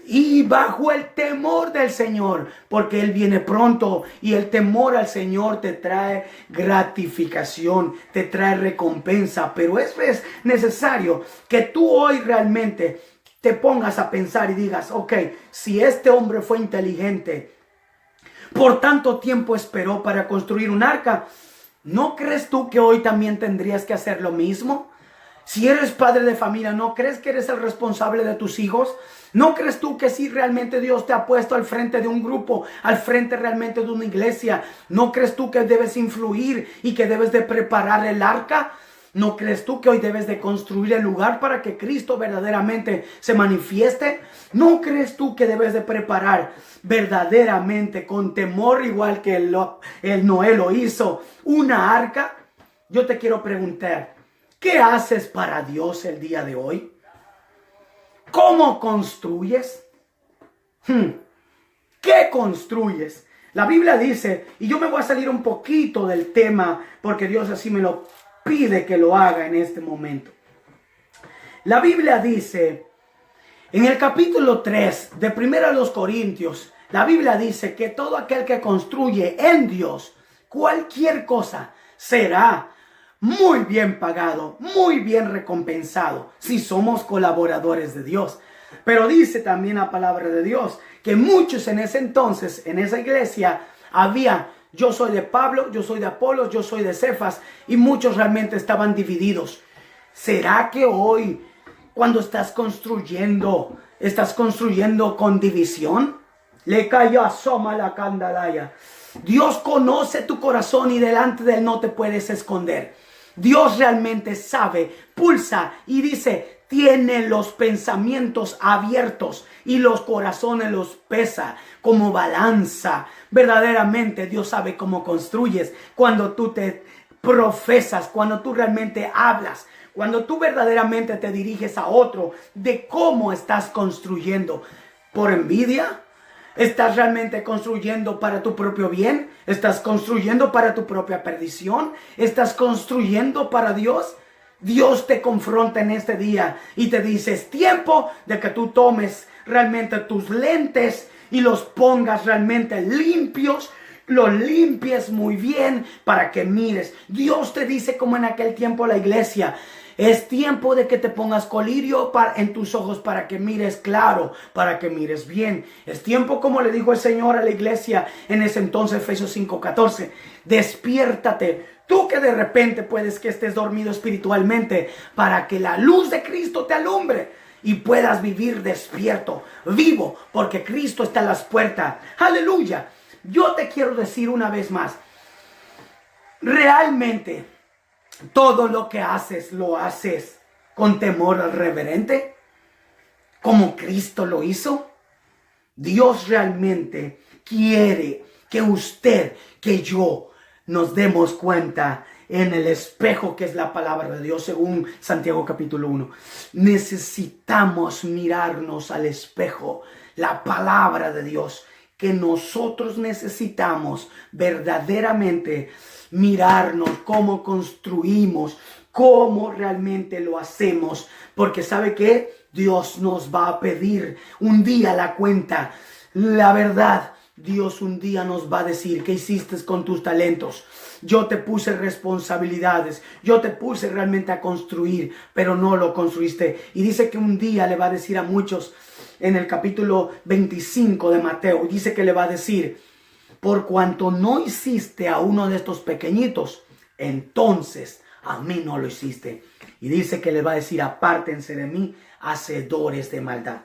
y bajo el temor del Señor, porque Él viene pronto, y el temor al Señor te trae gratificación, te trae recompensa. Pero es necesario que tú hoy realmente te pongas a pensar y digas, ok, si este hombre fue inteligente, por tanto tiempo esperó para construir un arca, ¿no crees tú que hoy también tendrías que hacer lo mismo? Si eres padre de familia, ¿no crees que eres el responsable de tus hijos? ¿No crees tú que si realmente Dios te ha puesto al frente de un grupo, al frente realmente de una iglesia, ¿no crees tú que debes influir y que debes de preparar el arca? ¿No crees tú que hoy debes de construir el lugar para que Cristo verdaderamente se manifieste? ¿No crees tú que debes de preparar verdaderamente con temor, igual que el Noé lo hizo, una arca? Yo te quiero preguntar, ¿qué haces para Dios el día de hoy? ¿Cómo construyes? ¿Qué construyes? La Biblia dice, y yo me voy a salir un poquito del tema porque Dios así me lo pide que lo haga en este momento. La Biblia dice, en el capítulo 3 de 1 Corintios, la Biblia dice que todo aquel que construye en Dios cualquier cosa será muy bien pagado, muy bien recompensado, si somos colaboradores de Dios. Pero dice también la palabra de Dios que muchos en ese entonces, en esa iglesia, había, yo soy de Pablo, yo soy de Apolos, yo soy de Cefas, y muchos realmente estaban divididos. ¿Será que hoy, cuando estás construyendo con división? Le cayó asoma la candalaya. Dios conoce tu corazón y delante de Él no te puedes esconder. Dios realmente sabe, pulsa y dice, tiene los pensamientos abiertos y los corazones los pesa como balanza. Verdaderamente Dios sabe cómo construyes cuando tú te profesas, cuando tú realmente hablas, cuando tú verdaderamente te diriges a otro de cómo estás construyendo. ¿Por envidia? ¿Estás realmente construyendo para tu propio bien? ¿Estás construyendo para tu propia perdición? ¿Estás construyendo para Dios? Dios te confronta en este día y te dice, es tiempo de que tú tomes realmente tus lentes y los pongas realmente limpios, lo limpies muy bien para que mires. Dios te dice como en aquel tiempo la iglesia: es tiempo de que te pongas colirio en tus ojos para que mires claro, para que mires bien. Es tiempo, como le dijo el Señor a la iglesia en ese entonces, Efesios 5:14. Despiértate, tú que de repente puedes que estés dormido espiritualmente, para que la luz de Cristo te alumbre y puedas vivir despierto, vivo, porque Cristo está a las puertas. Aleluya. Yo te quiero decir una vez más, realmente todo lo que haces, lo haces con temor reverente, como Cristo lo hizo. Dios realmente quiere que usted, que yo, nos demos cuenta en el espejo que es la palabra de Dios, según Santiago capítulo 1. Necesitamos mirarnos al espejo, la palabra de Dios, que nosotros necesitamos verdaderamente mirarnos cómo construimos, cómo realmente lo hacemos, porque ¿sabe qué? Dios nos va a pedir un día la cuenta. La verdad, Dios un día nos va a decir: ¿qué hiciste con tus talentos? Yo te puse responsabilidades, yo te puse realmente a construir, pero no lo construiste. Y dice que un día le va a decir a muchos, en el capítulo 25 de Mateo, dice que le va a decir: por cuanto no hiciste a uno de estos pequeñitos, entonces a mí no lo hiciste. Y dice que le va a decir: apártense de mí, hacedores de maldad.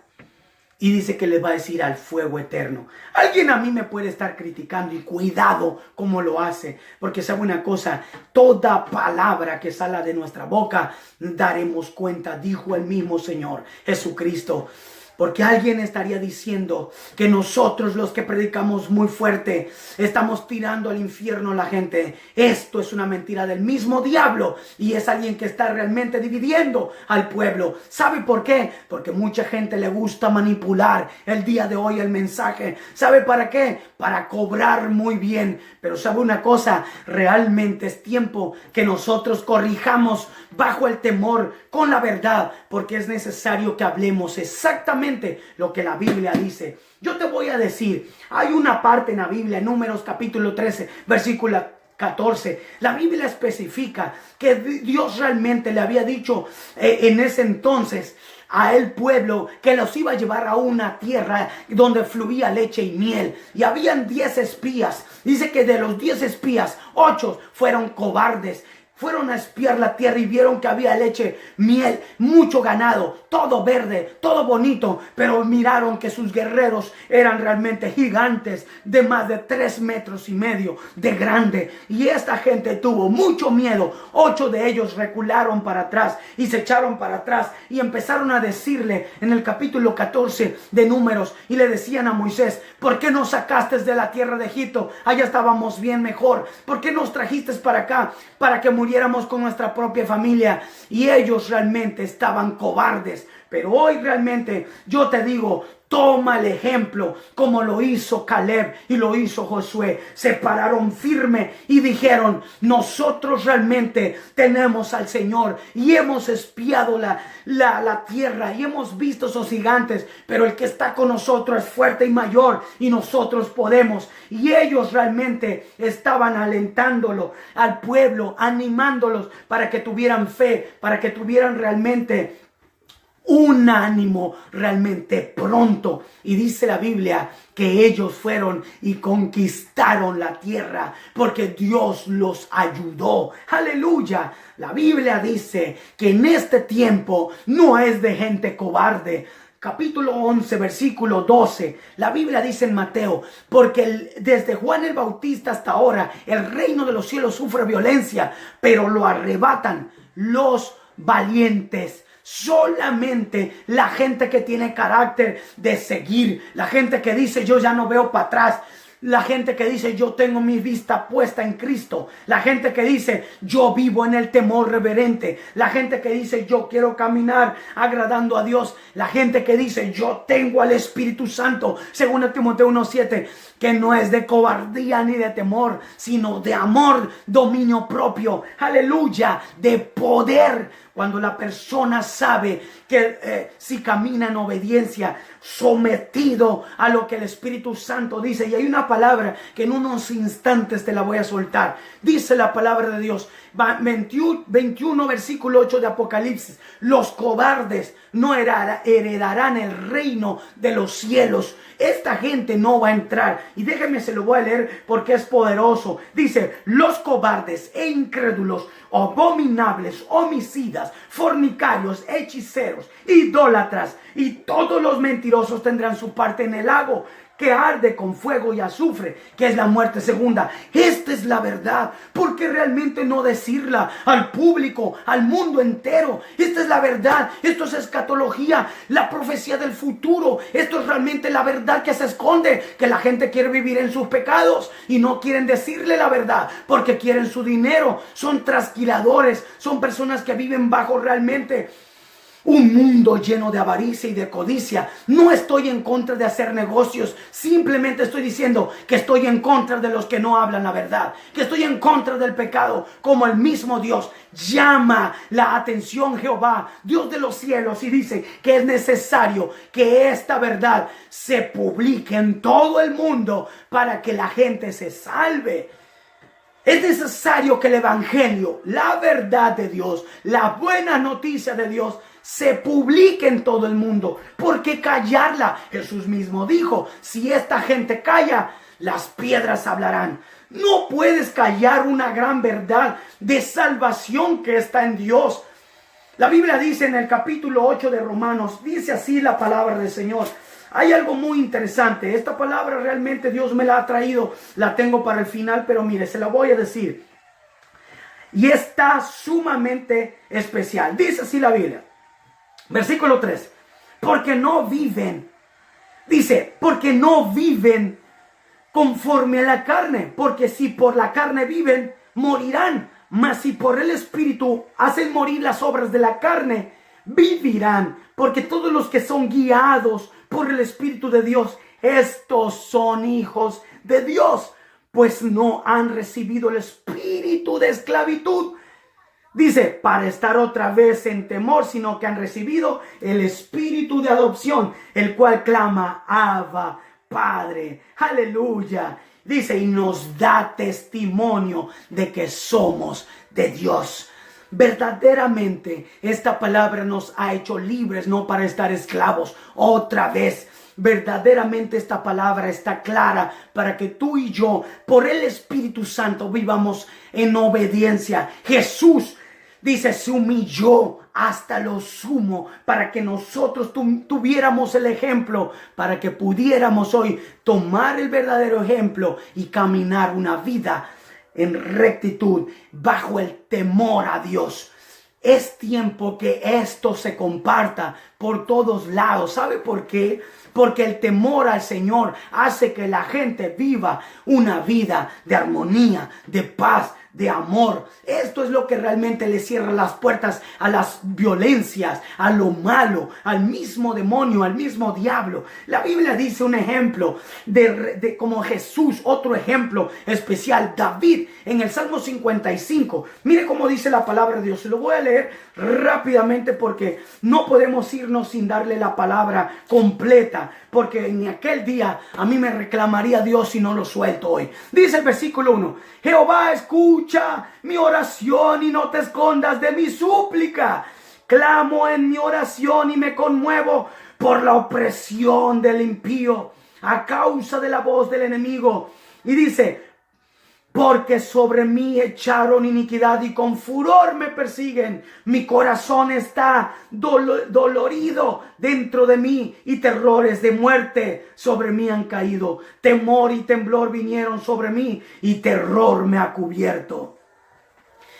Y dice que le va a decir al fuego eterno. Alguien a mí me puede estar criticando, y cuidado cómo lo hace, porque sabe una cosa: toda palabra que salga de nuestra boca daremos cuenta, dijo el mismo Señor Jesucristo. Porque alguien estaría diciendo que nosotros, los que predicamos muy fuerte, estamos tirando al infierno a la gente. Esto es una mentira del mismo diablo, y es alguien que está realmente dividiendo al pueblo. ¿Sabe por qué? Porque mucha gente le gusta manipular el día de hoy el mensaje. ¿Sabe para qué? Para cobrar muy bien. Pero ¿sabe una cosa? Realmente es tiempo que nosotros corrijamos bajo el temor, con la verdad, porque es necesario que hablemos exactamente lo que la Biblia dice. Yo te voy a decir, hay una parte en la Biblia, en Números capítulo 13, versículo 14, la Biblia especifica que Dios realmente le había dicho en ese entonces a el pueblo que los iba a llevar a una tierra donde fluía leche y miel. Y habían 10 espías. Dice que de los 10 espías, 8 fueron cobardes. Fueron a espiar la tierra y vieron que había leche, miel, mucho ganado, todo verde, todo bonito. Pero miraron que sus guerreros eran realmente gigantes, de más de 3,5 metros de grande. Y esta gente tuvo mucho miedo. 8 de ellos recularon para atrás y se echaron para atrás y empezaron a decirle en el capítulo 14 de Números, y le decían a Moisés: ¿por qué nos sacaste de la tierra de Egipto? Allá estábamos bien mejor. ¿Por qué nos trajiste para acá? Para que muriéramos con nuestra propia familia. Y ellos realmente estaban cobardes. Pero hoy realmente yo te digo, toma el ejemplo como lo hizo Caleb y lo hizo Josué. Se pararon firme y dijeron: nosotros realmente tenemos al Señor y hemos espiado la tierra y hemos visto esos gigantes, pero el que está con nosotros es fuerte y mayor y nosotros podemos. Y ellos realmente estaban alentándolo al pueblo, animándolos para que tuvieran fe, para que tuvieran realmente un ánimo realmente pronto. Y dice la Biblia que ellos fueron y conquistaron la tierra porque Dios los ayudó. Aleluya. La Biblia dice que en este tiempo no es de gente cobarde. Capítulo 11, versículo 12. La Biblia dice en Mateo: porque desde Juan el Bautista hasta ahora el reino de los cielos sufre violencia, pero lo arrebatan los valientes. Solamente la gente que tiene carácter de seguir, la gente que dice: yo ya no veo para atrás, la gente que dice: yo tengo mi vista puesta en Cristo, la gente que dice: yo vivo en el temor reverente, la gente que dice: yo quiero caminar agradando a Dios, la gente que dice: yo tengo al Espíritu Santo, según Timoteo 1:7, que no es de cobardía ni de temor, sino de amor, dominio propio, aleluya, de poder. Cuando la persona sabe que si camina en obediencia, sometido a lo que el Espíritu Santo dice. Y hay una palabra que en unos instantes te la voy a soltar. Dice la palabra de Dios, 21 versículo 8 de Apocalipsis: los cobardes no heredarán el reino de los cielos. Esta gente no va a entrar. Y déjenme, se lo voy a leer porque es poderoso. Dice: los cobardes e incrédulos, abominables, homicidas, fornicarios, hechiceros, idólatras y todos los mentirosos tendrán su parte en el lago que arde con fuego y azufre, que es la muerte segunda. Esta es la verdad. ¿Por qué realmente no decirla al público, al mundo entero? Esta es la verdad. Esto es escatología, la profecía del futuro. Esto es realmente la verdad que se esconde, que la gente quiere vivir en sus pecados y no quieren decirle la verdad porque quieren su dinero. Son trasquiladores, son personas que viven bajo realmente un mundo lleno de avaricia y de codicia. No estoy en contra de hacer negocios. Simplemente estoy diciendo que estoy en contra de los que no hablan la verdad. Que estoy en contra del pecado. Como el mismo Dios llama la atención Jehová, Dios de los cielos, y dice que es necesario que esta verdad se publique en todo el mundo para que la gente se salve. Es necesario que el evangelio, la verdad de Dios, la buena noticia de Dios se publique en todo el mundo. ¿Por qué callarla? Jesús mismo dijo: si esta gente calla, las piedras hablarán. No puedes callar una gran verdad de salvación que está en Dios. La Biblia dice en el capítulo 8 de Romanos, dice así la palabra del Señor. Hay algo muy interesante. Esta palabra realmente Dios me la ha traído. La tengo para el final, pero mire, se la voy a decir. Y está sumamente especial. Dice así la Biblia. Versículo 3. Porque no viven. Dice, porque no viven conforme a la carne. Porque si por la carne viven, morirán. Mas si por el Espíritu hacen morir las obras de la carne, vivirán. Porque todos los que son guiados por el Espíritu de Dios, estos son hijos de Dios, pues no han recibido el espíritu de esclavitud, dice, para estar otra vez en temor, sino que han recibido el espíritu de adopción, el cual clama: Abba, Padre. Aleluya. Dice, y nos da testimonio de que somos de Dios. Verdaderamente esta palabra nos ha hecho libres, no para estar esclavos otra vez. Verdaderamente esta palabra está clara para que tú y yo, por el Espíritu Santo, vivamos en obediencia. Jesús, dice, se humilló hasta lo sumo para que nosotros tuviéramos el ejemplo, para que pudiéramos hoy tomar el verdadero ejemplo y caminar una vida en rectitud, bajo el temor a Dios. Es tiempo que esto se comparta por todos lados. ¿Sabe por qué? Porque el temor al Señor hace que la gente viva una vida de armonía, de paz, de amor. Esto es lo que realmente le cierra las puertas a las violencias, a lo malo, al mismo demonio, al mismo diablo. La Biblia dice un ejemplo de como Jesús, otro ejemplo especial, David, en el Salmo 55. Mire cómo dice la palabra de Dios. Se lo voy a leer rápidamente porque no podemos irnos sin darle la palabra completa, porque en aquel día a mí me reclamaría Dios si no lo suelto hoy. Dice el versículo 1: Jehová, escucha mi oración y no te escondas de mi súplica. Clamo en mi oración y me conmuevo por la opresión del impío, a causa de la voz del enemigo. Y dice, porque sobre mí echaron iniquidad y con furor me persiguen. Mi corazón está dolorido dentro de mí y terrores de muerte sobre mí han caído. Temor y temblor vinieron sobre mí y terror me ha cubierto.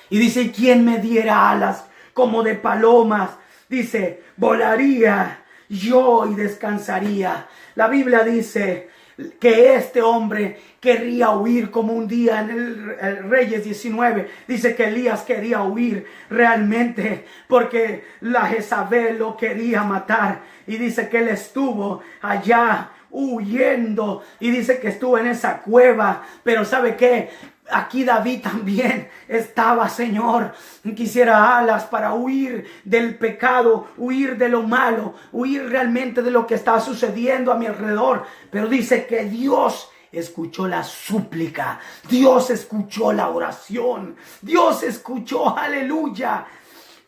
Y dice, ¿quién me diera alas como de palomas? Dice, volaría yo y descansaría. La Biblia dice que este hombre quería huir, como un día en el Reyes 19, dice que Elías quería huir realmente porque la Jezabel lo quería matar, y dice que él estuvo allá huyendo, y dice que estuvo en esa cueva, pero ¿sabe qué? Aquí David también estaba, Señor, quisiera alas para huir del pecado, huir de lo malo, huir realmente de lo que está sucediendo a mi alrededor. Pero dice que Dios escuchó la súplica, Dios escuchó la oración, Dios escuchó, aleluya,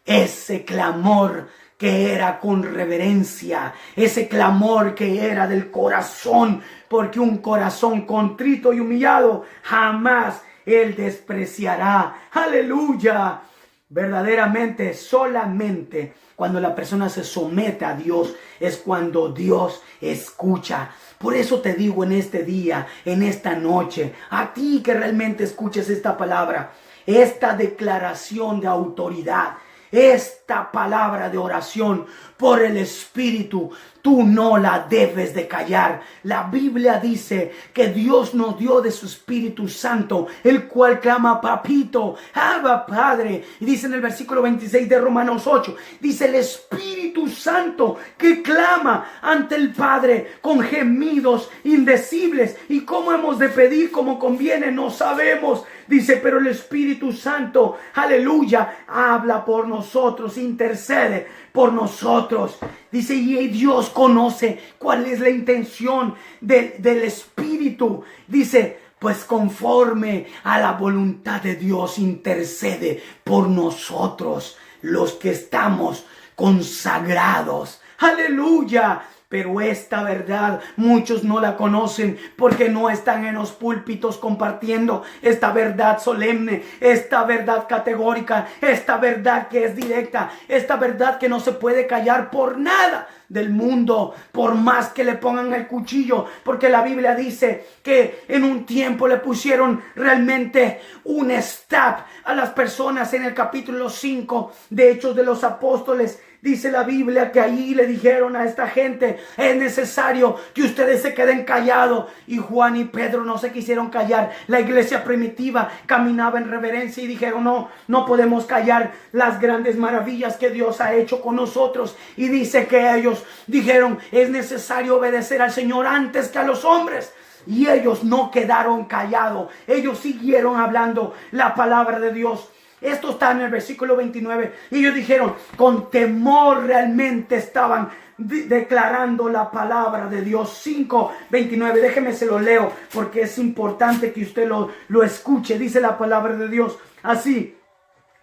ese clamor que era con reverencia, ese clamor que era del corazón, porque un corazón contrito y humillado jamás Él despreciará. Aleluya. Verdaderamente, solamente cuando la persona se somete a Dios es cuando Dios escucha. Por eso te digo en este día, en esta noche, a ti que realmente escuches esta palabra, esta declaración de autoridad, esta palabra de oración por el Espíritu, tú no la debes de callar. La Biblia dice que Dios nos dio de su Espíritu Santo, el cual clama papito, Abba Padre. Y dice en el versículo 26 de Romanos 8, dice el Espíritu Santo que clama ante el Padre con gemidos indecibles. Y cómo hemos de pedir como conviene, no sabemos. Dice, pero el Espíritu Santo, aleluya, habla por nosotros, intercede por nosotros. Dice, y Dios conoce cuál es la intención del Espíritu. Dice, pues conforme a la voluntad de Dios intercede por nosotros, los que estamos consagrados. Aleluya. Pero esta verdad muchos no la conocen porque no están en los púlpitos compartiendo esta verdad solemne, esta verdad categórica, esta verdad que es directa, esta verdad que no se puede callar por nada del mundo, por más que le pongan el cuchillo, porque la Biblia dice que en un tiempo le pusieron realmente un stab a las personas. En el capítulo 5 de Hechos de los Apóstoles dice la Biblia que ahí le dijeron a esta gente, es necesario que ustedes se queden callados. Y Juan y Pedro no se quisieron callar. La iglesia primitiva caminaba en reverencia y dijeron, no podemos callar las grandes maravillas que Dios ha hecho con nosotros. Y dice que ellos dijeron, es necesario obedecer al Señor antes que a los hombres. Y ellos no quedaron callados. Ellos siguieron hablando la palabra de Dios. Esto está en el versículo 29. Y ellos dijeron, con temor realmente estaban declarando la palabra de Dios. 5:29. Déjeme se lo leo porque es importante que usted lo escuche. Dice la palabra de Dios así.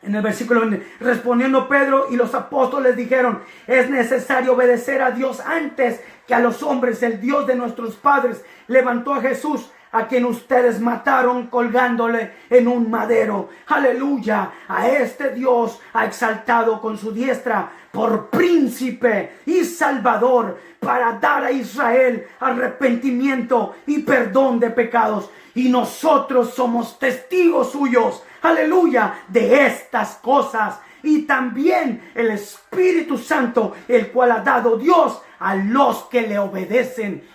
En el versículo 20, respondiendo Pedro y los apóstoles dijeron, es necesario obedecer a Dios antes que a los hombres. El Dios de nuestros padres levantó a Jesús, a quien ustedes mataron colgándole en un madero. Aleluya. A este Dios ha exaltado con su diestra por príncipe y salvador, para dar a Israel arrepentimiento y perdón de pecados. Y nosotros somos testigos suyos, aleluya, de estas cosas. Y también el Espíritu Santo, el cual ha dado Dios a los que le obedecen.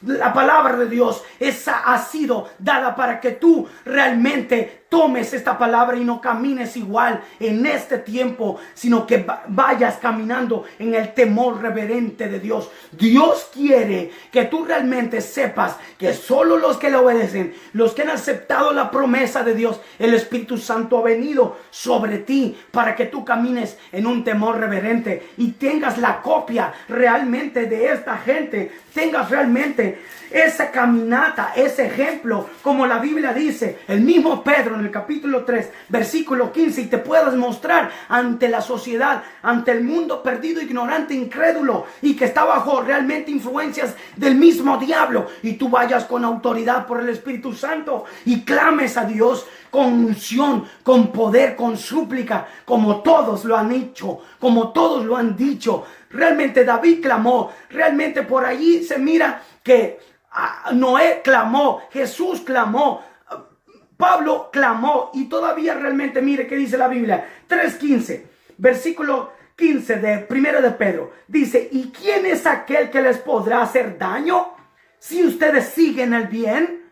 La palabra de Dios esa ha sido dada para que tú realmente tomes esta palabra y no camines igual en este tiempo, sino que vayas caminando en el temor reverente de Dios. Dios quiere que tú realmente sepas que solo los que le obedecen, los que han aceptado la promesa de Dios, el Espíritu Santo ha venido sobre ti para que tú camines en un temor reverente y tengas la copia realmente de esta gente, tengas realmente esa caminata, ese ejemplo, como la Biblia dice, el mismo Pedro en el capítulo 3, versículo 15, y te puedas mostrar ante la sociedad, ante el mundo perdido, ignorante, incrédulo, y que está bajo realmente influencias del mismo diablo, y tú vayas con autoridad por el Espíritu Santo y clames a Dios con unción, con poder, con súplica, como todos lo han hecho, como todos lo han dicho. Realmente David clamó, realmente por allí se mira que Noé clamó, Jesús clamó, Pablo clamó, y todavía realmente mire qué dice la Biblia. 3:15, versículo 15 de 1 de Pedro, dice, ¿y quién es aquel que les podrá hacer daño si ustedes siguen el bien?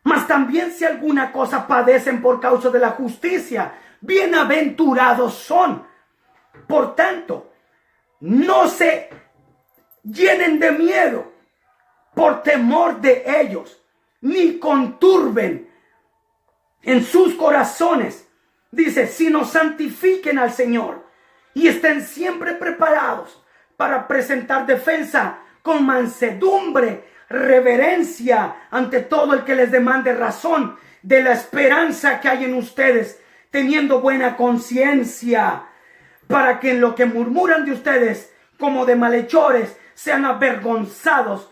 Mas también si alguna cosa padecen por causa de la justicia, bienaventurados son. Por tanto, no se llenen de miedo por temor de ellos, ni conturben en sus corazones. Dice, sino santifiquen al Señor y estén siempre preparados para presentar defensa con mansedumbre, reverencia ante todo el que les demande razón de la esperanza que hay en ustedes, teniendo buena conciencia, para que en lo que murmuran de ustedes como de malhechores sean avergonzados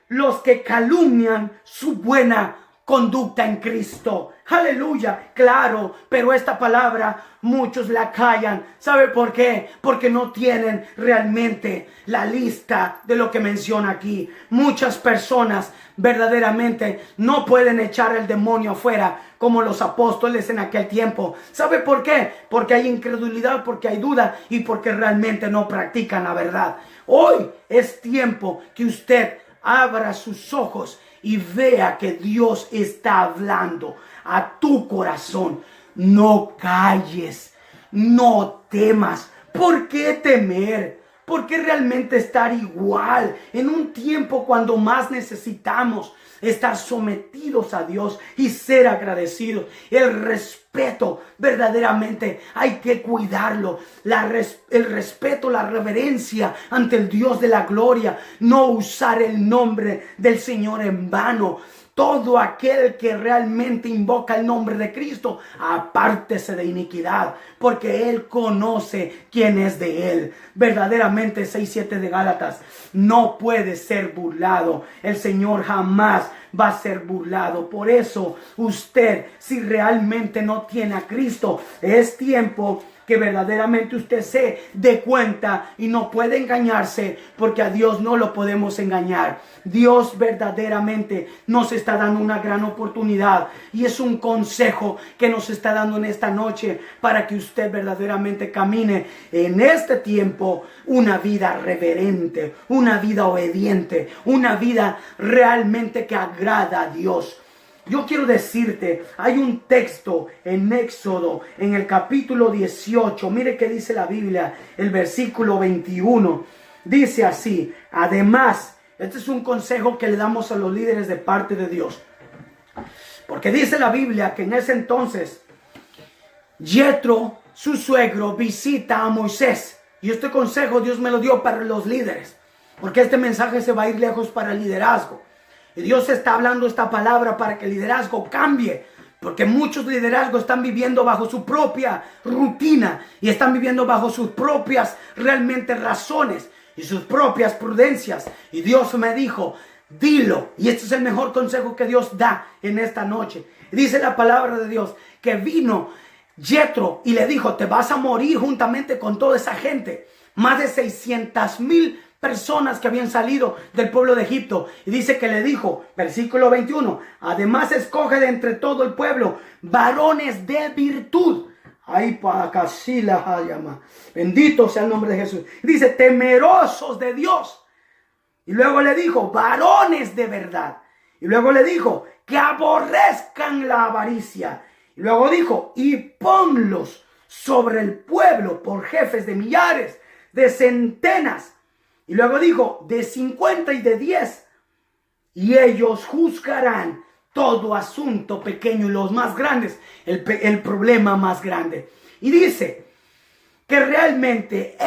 los que calumnian su buena conducta en Cristo. Aleluya, claro, pero esta palabra muchos la callan. ¿Sabe por qué? Porque no tienen realmente la lista de lo que menciona aquí. Muchas personas verdaderamente no pueden echar el demonio afuera como los apóstoles en aquel tiempo. ¿Sabe por qué? Porque hay incredulidad, porque hay duda y porque realmente no practican la verdad. Hoy es tiempo que usted abra sus ojos y vea que Dios está hablando a tu corazón. No calles, no temas. ¿Por qué temer? ¿Por qué realmente estar igual en un tiempo cuando más necesitamos estar sometidos a Dios y ser agradecidos? El respeto verdaderamente hay que cuidarlo. El respeto, la reverencia ante el Dios de la gloria. No usar el nombre del Señor en vano. Todo aquel que realmente invoca el nombre de Cristo, apártese de iniquidad, porque Él conoce quién es de Él. Verdaderamente 6:7 de Gálatas, no puede ser burlado. El Señor jamás va a ser burlado. Por eso usted, si realmente no tiene a Cristo, es tiempo que verdaderamente usted se dé cuenta y no puede engañarse, porque a Dios no lo podemos engañar. Dios verdaderamente nos está dando una gran oportunidad y es un consejo que nos está dando en esta noche para que usted verdaderamente camine en este tiempo una vida reverente, una vida obediente, una vida realmente que agrada a Dios. Yo quiero decirte, hay un texto en Éxodo, en el capítulo 18. Mire qué dice la Biblia, el versículo 21. Dice así: además, este es un consejo que le damos a los líderes de parte de Dios. Porque dice la Biblia que en ese entonces, Yetro, su suegro, visita a Moisés. Y este consejo Dios me lo dio para los líderes, porque este mensaje se va a ir lejos para el liderazgo. Y Dios está hablando esta palabra para que el liderazgo cambie. Porque muchos liderazgos están viviendo bajo su propia rutina. Y están viviendo bajo sus propias realmente razones. Y sus propias prudencias. Y Dios me dijo, dilo. Y este es el mejor consejo que Dios da en esta noche. Dice la palabra de Dios que vino Yetro y le dijo, te vas a morir juntamente con toda esa gente. Más de 600,000 personas que habían salido del pueblo de Egipto. Y dice que le dijo, versículo 21, además escoge de entre todo el pueblo varones de virtud. Ay, para casi la llama. Bendito sea el nombre de Jesús. Dice, temerosos de Dios. Y luego le dijo, varones de verdad. Y luego le dijo, que aborrezcan la avaricia. Y luego dijo, y ponlos sobre el pueblo por jefes de millares, de centenas. Y luego dijo, de 50 y de 10. Y ellos juzgarán todo asunto pequeño y los más grandes, el problema más grande. Y dice que realmente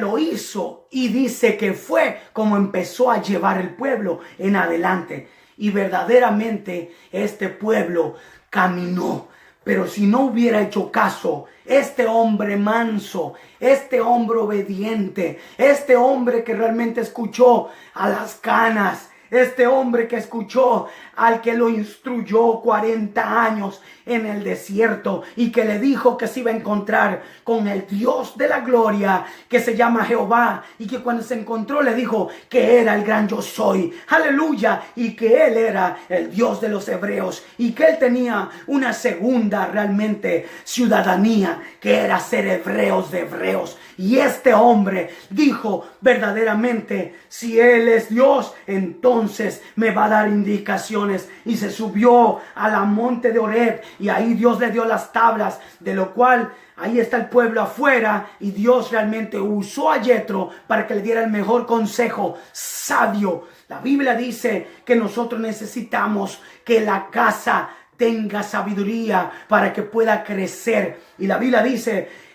lo hizo. Y dice que fue como empezó a llevar el pueblo en adelante. Y verdaderamente este pueblo caminó. Pero si no hubiera hecho caso, este hombre manso, este hombre obediente, este hombre que realmente escuchó a las canas, este hombre que escuchó al que lo instruyó 40 años en el desierto y que le dijo que se iba a encontrar con el Dios de la gloria que se llama Jehová, y que cuando se encontró le dijo que era el gran yo soy, aleluya, y que él era el Dios de los hebreos y que él tenía una segunda realmente ciudadanía, que era ser hebreos de hebreos. Y este hombre dijo verdaderamente, si él es Dios, entonces entonces me va a dar indicaciones. Y se subió a la monte de Horeb y ahí Dios le dio las tablas, de lo cual ahí está el pueblo afuera, y Dios realmente usó a Yetro para que le diera el mejor consejo sabio. La Biblia dice que nosotros necesitamos que la casa tenga sabiduría para que pueda crecer. Y la Biblia dice,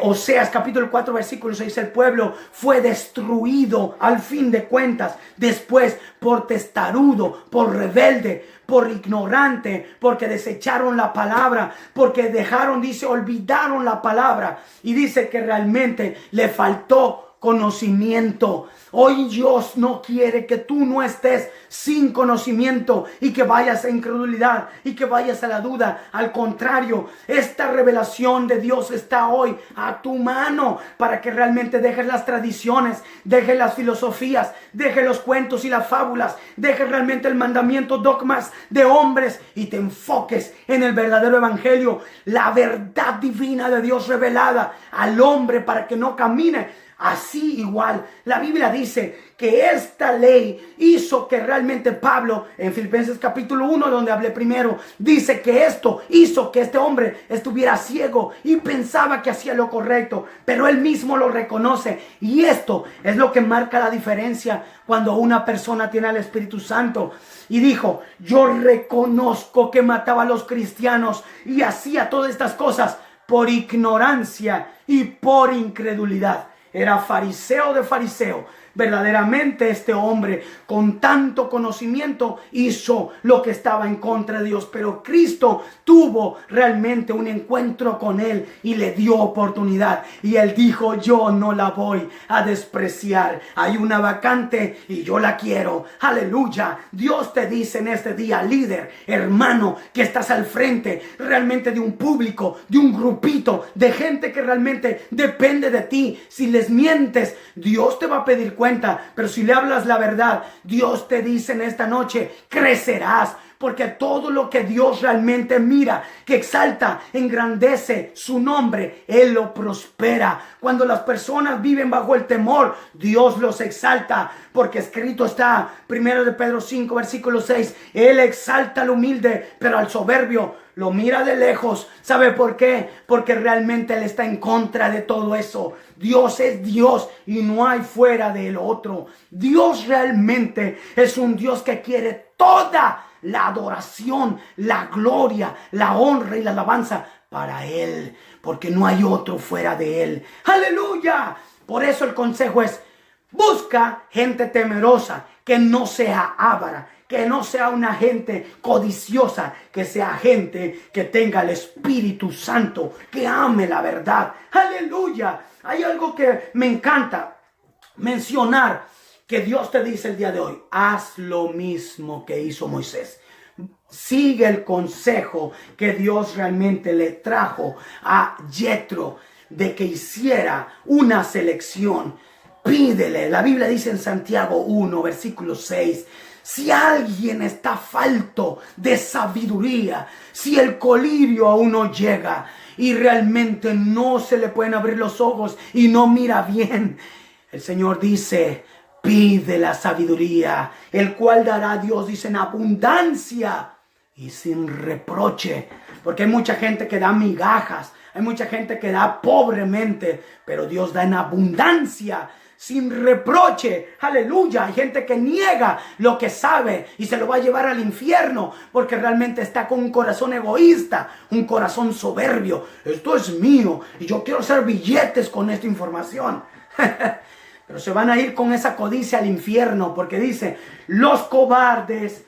Oseas capítulo 4 versículo 6, el pueblo fue destruido al fin de cuentas después por testarudo, por rebelde, por ignorante, porque desecharon la palabra, porque dejaron, dice, olvidaron la palabra, y dice que realmente le faltó conocimiento. Hoy Dios no quiere que tú no estés sin conocimiento y que vayas a incredulidad y que vayas a la duda. Al contrario, esta revelación de Dios está hoy a tu mano para que realmente dejes las tradiciones, dejes las filosofías, dejes los cuentos y las fábulas, dejes realmente el mandamiento, dogmas de hombres y te enfoques en el verdadero evangelio, la verdad divina de Dios revelada al hombre para que no camine así igual. La Biblia dice que esta ley hizo que realmente Pablo, en Filipenses capítulo 1, donde hablé primero, dice que esto hizo que este hombre estuviera ciego y pensaba que hacía lo correcto, pero él mismo lo reconoce. Y esto es lo que marca la diferencia cuando una persona tiene al Espíritu Santo. Y dijo, yo reconozco que mataba a los cristianos y hacía todas estas cosas por ignorancia y por incredulidad. Era fariseo de fariseo. Verdaderamente este hombre con tanto conocimiento hizo lo que estaba en contra de Dios, pero Cristo tuvo realmente un encuentro con él y le dio oportunidad, y él dijo, yo no la voy a despreciar. Hay una vacante y yo la quiero. Aleluya. Dios te dice en este día, líder, hermano, que estás al frente realmente de un público, de un grupito de gente que realmente depende de ti. Si les mientes, Dios te va a pedir cuenta, pero si le hablas la verdad, Dios te dice en esta noche, crecerás, porque todo lo que Dios realmente mira, que exalta, engrandece su nombre, Él lo prospera. Cuando las personas viven bajo el temor, Dios los exalta, porque escrito está, 1 de Pedro 5, versículo 6, Él exalta al humilde, pero al soberbio lo mira de lejos. ¿Sabe por qué? Porque realmente Él está en contra de todo eso. Dios es Dios y no hay fuera del otro. Dios realmente es un Dios que quiere toda la adoración, la gloria, la honra y la alabanza para Él, porque no hay otro fuera de Él. ¡Aleluya! Por eso el consejo es, busca gente temerosa, que no sea avara, que no sea una gente codiciosa, que sea gente que tenga el Espíritu Santo, que ame la verdad. ¡Aleluya! Hay algo que me encanta mencionar, que Dios te dice el día de hoy, haz lo mismo que hizo Moisés. Sigue el consejo que Dios realmente le trajo a Yetro de que hiciera una selección. Pídele. La Biblia dice en Santiago 1, versículo 6, si alguien está falto de sabiduría, si el colirio aún no llega y realmente no se le pueden abrir los ojos y no mira bien, el Señor dice, pide la sabiduría, el cual dará Dios, dice, en abundancia y sin reproche. Porque hay mucha gente que da migajas, hay mucha gente que da pobremente, pero Dios da en abundancia, sin reproche. Aleluya. Hay gente que niega lo que sabe y se lo va a llevar al infierno porque realmente está con un corazón egoísta, un corazón soberbio. Esto es mío y yo quiero hacer billetes con esta información. Pero se van a ir con esa codicia al infierno, porque dice, los cobardes,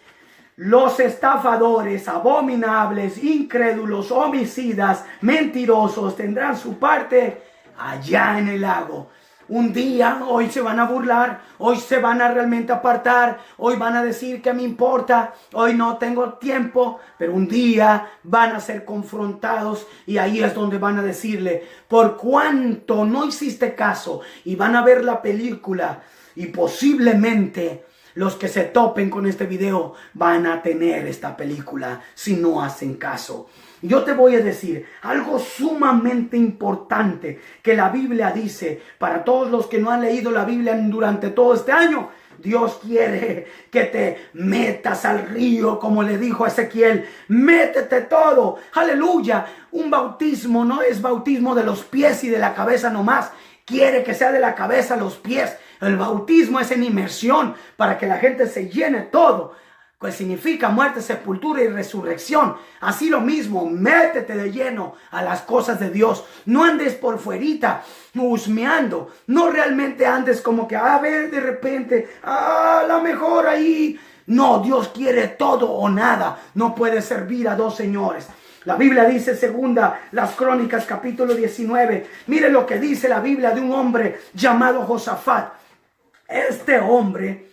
los estafadores, abominables, incrédulos, homicidas, mentirosos tendrán su parte allá en el lago. Un día, hoy se van a burlar, hoy se van a realmente apartar, hoy van a decir que me importa, hoy no tengo tiempo, pero un día van a ser confrontados y ahí es donde van a decirle, por cuanto no hiciste caso, y van a ver la película y posiblemente los que se topen con este video van a tener esta película si no hacen caso. Yo te voy a decir algo sumamente importante que la Biblia dice para todos los que no han leído la Biblia durante todo este año. Dios quiere que te metas al río, como le dijo a Ezequiel. Métete todo. Aleluya. Un bautismo no es bautismo de los pies y de la cabeza nomás. Quiere que sea de la cabeza a los pies. El bautismo es en inmersión para que la gente se llene todo. Pues significa muerte, sepultura y resurrección. Así lo mismo, métete de lleno a las cosas de Dios. No andes por fuerita husmeando. No realmente andes como que, a ver, de repente, a lo mejor ahí. No, Dios quiere todo o nada. No puede servir a dos señores. La Biblia dice, segunda, las Crónicas, capítulo 19. Mire lo que dice la Biblia de un hombre llamado Josafat. Este hombre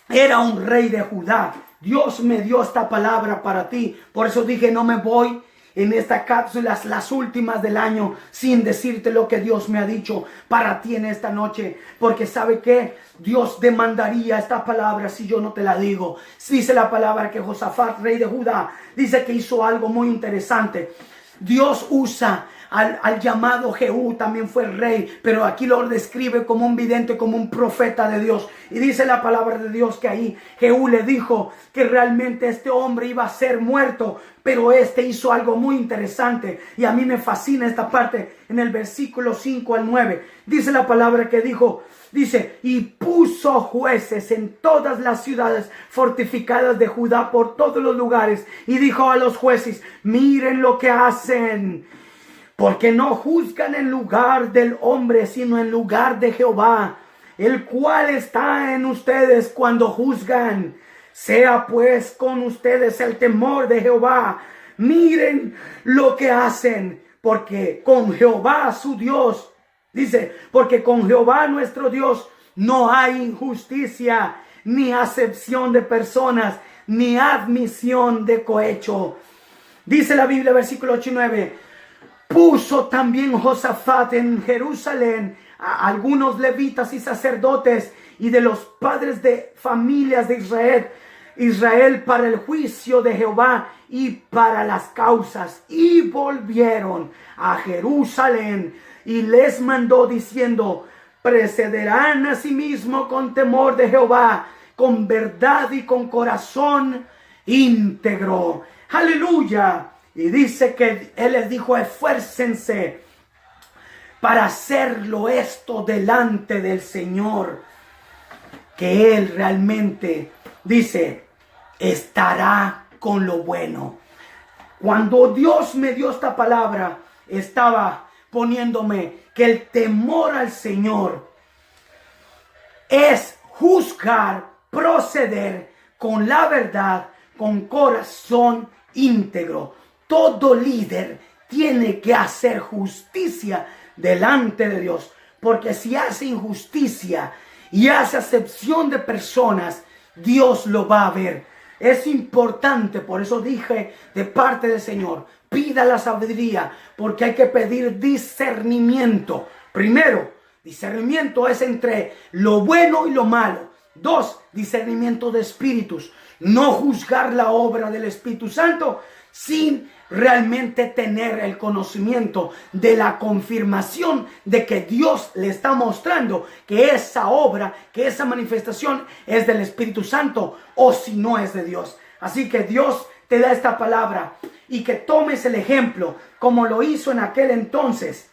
era un rey de Judá. Dios me dio esta palabra para ti. Por eso dije, no me voy en estas cápsulas, las últimas del año, sin decirte lo que Dios me ha dicho para ti en esta noche. Porque ¿sabe qué? Dios demandaría esta palabra si yo no te la digo. Dice la palabra que Josafat, rey de Judá, dice que hizo algo muy interesante. Dios usa al llamado Jehú, también fue rey, pero aquí lo describe como un vidente, como un profeta de Dios. Y dice la palabra de Dios que ahí Jehú le dijo que realmente este hombre iba a ser muerto, pero este hizo algo muy interesante. Y a mí me fascina esta parte en el versículo 5 al 9. Dice la palabra que dijo, dice, y puso jueces en todas las ciudades fortificadas de Judá por todos los lugares. Y dijo a los jueces, miren lo que hacen, porque no juzgan en lugar del hombre, sino en lugar de Jehová, el cual está en ustedes cuando juzgan. Sea pues con ustedes el temor de Jehová. Miren lo que hacen, porque con Jehová su Dios, dice, porque con Jehová nuestro Dios no hay injusticia, ni acepción de personas, ni admisión de cohecho. Dice la Biblia, versículo 8 y 9. Puso también Josafat en Jerusalén a algunos levitas y sacerdotes y de los padres de familias de Israel para el juicio de Jehová y para las causas. Y volvieron a Jerusalén y les mandó diciendo, precederán a sí mismo con temor de Jehová, con verdad y con corazón íntegro. Aleluya. Y dice que él les dijo, esfuércense para hacerlo esto delante del Señor, que Él realmente, dice, estará con lo bueno. Cuando Dios me dio esta palabra, estaba poniéndome que el temor al Señor es juzgar, proceder con la verdad, con corazón íntegro. Todo líder tiene que hacer justicia delante de Dios, porque si hace injusticia y hace acepción de personas, Dios lo va a ver. Es importante, por eso dije de parte del Señor, pida la sabiduría, porque hay que pedir discernimiento. Primero, discernimiento es entre lo bueno y lo malo. 2, discernimiento de espíritus. No juzgar la obra del Espíritu Santo sin realmente tener el conocimiento de la confirmación de que Dios le está mostrando que esa obra, que esa manifestación es del Espíritu Santo o si no es de Dios. Así que Dios te da esta palabra y que tomes el ejemplo como lo hizo en aquel entonces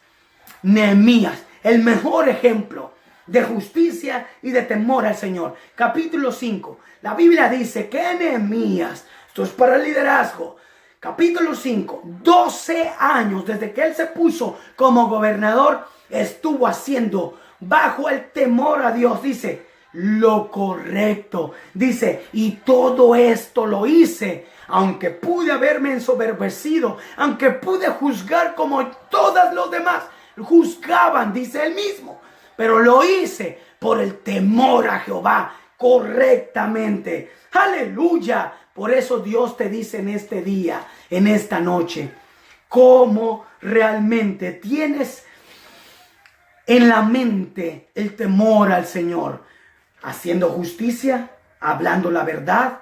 Nehemías, el mejor ejemplo de justicia y de temor al Señor. Capítulo 5, la Biblia dice que Nehemías, esto es para el liderazgo, capítulo 5, 12 años desde que él se puso como gobernador, estuvo haciendo bajo el temor a Dios, dice, lo correcto. Dice, y todo esto lo hice, aunque pude haberme ensoberbecido, aunque pude juzgar como todos los demás juzgaban, dice él mismo, pero lo hice por el temor a Jehová correctamente. Aleluya. Por eso Dios te dice en este día, en esta noche, cómo realmente tienes en la mente el temor al Señor, haciendo justicia, hablando la verdad,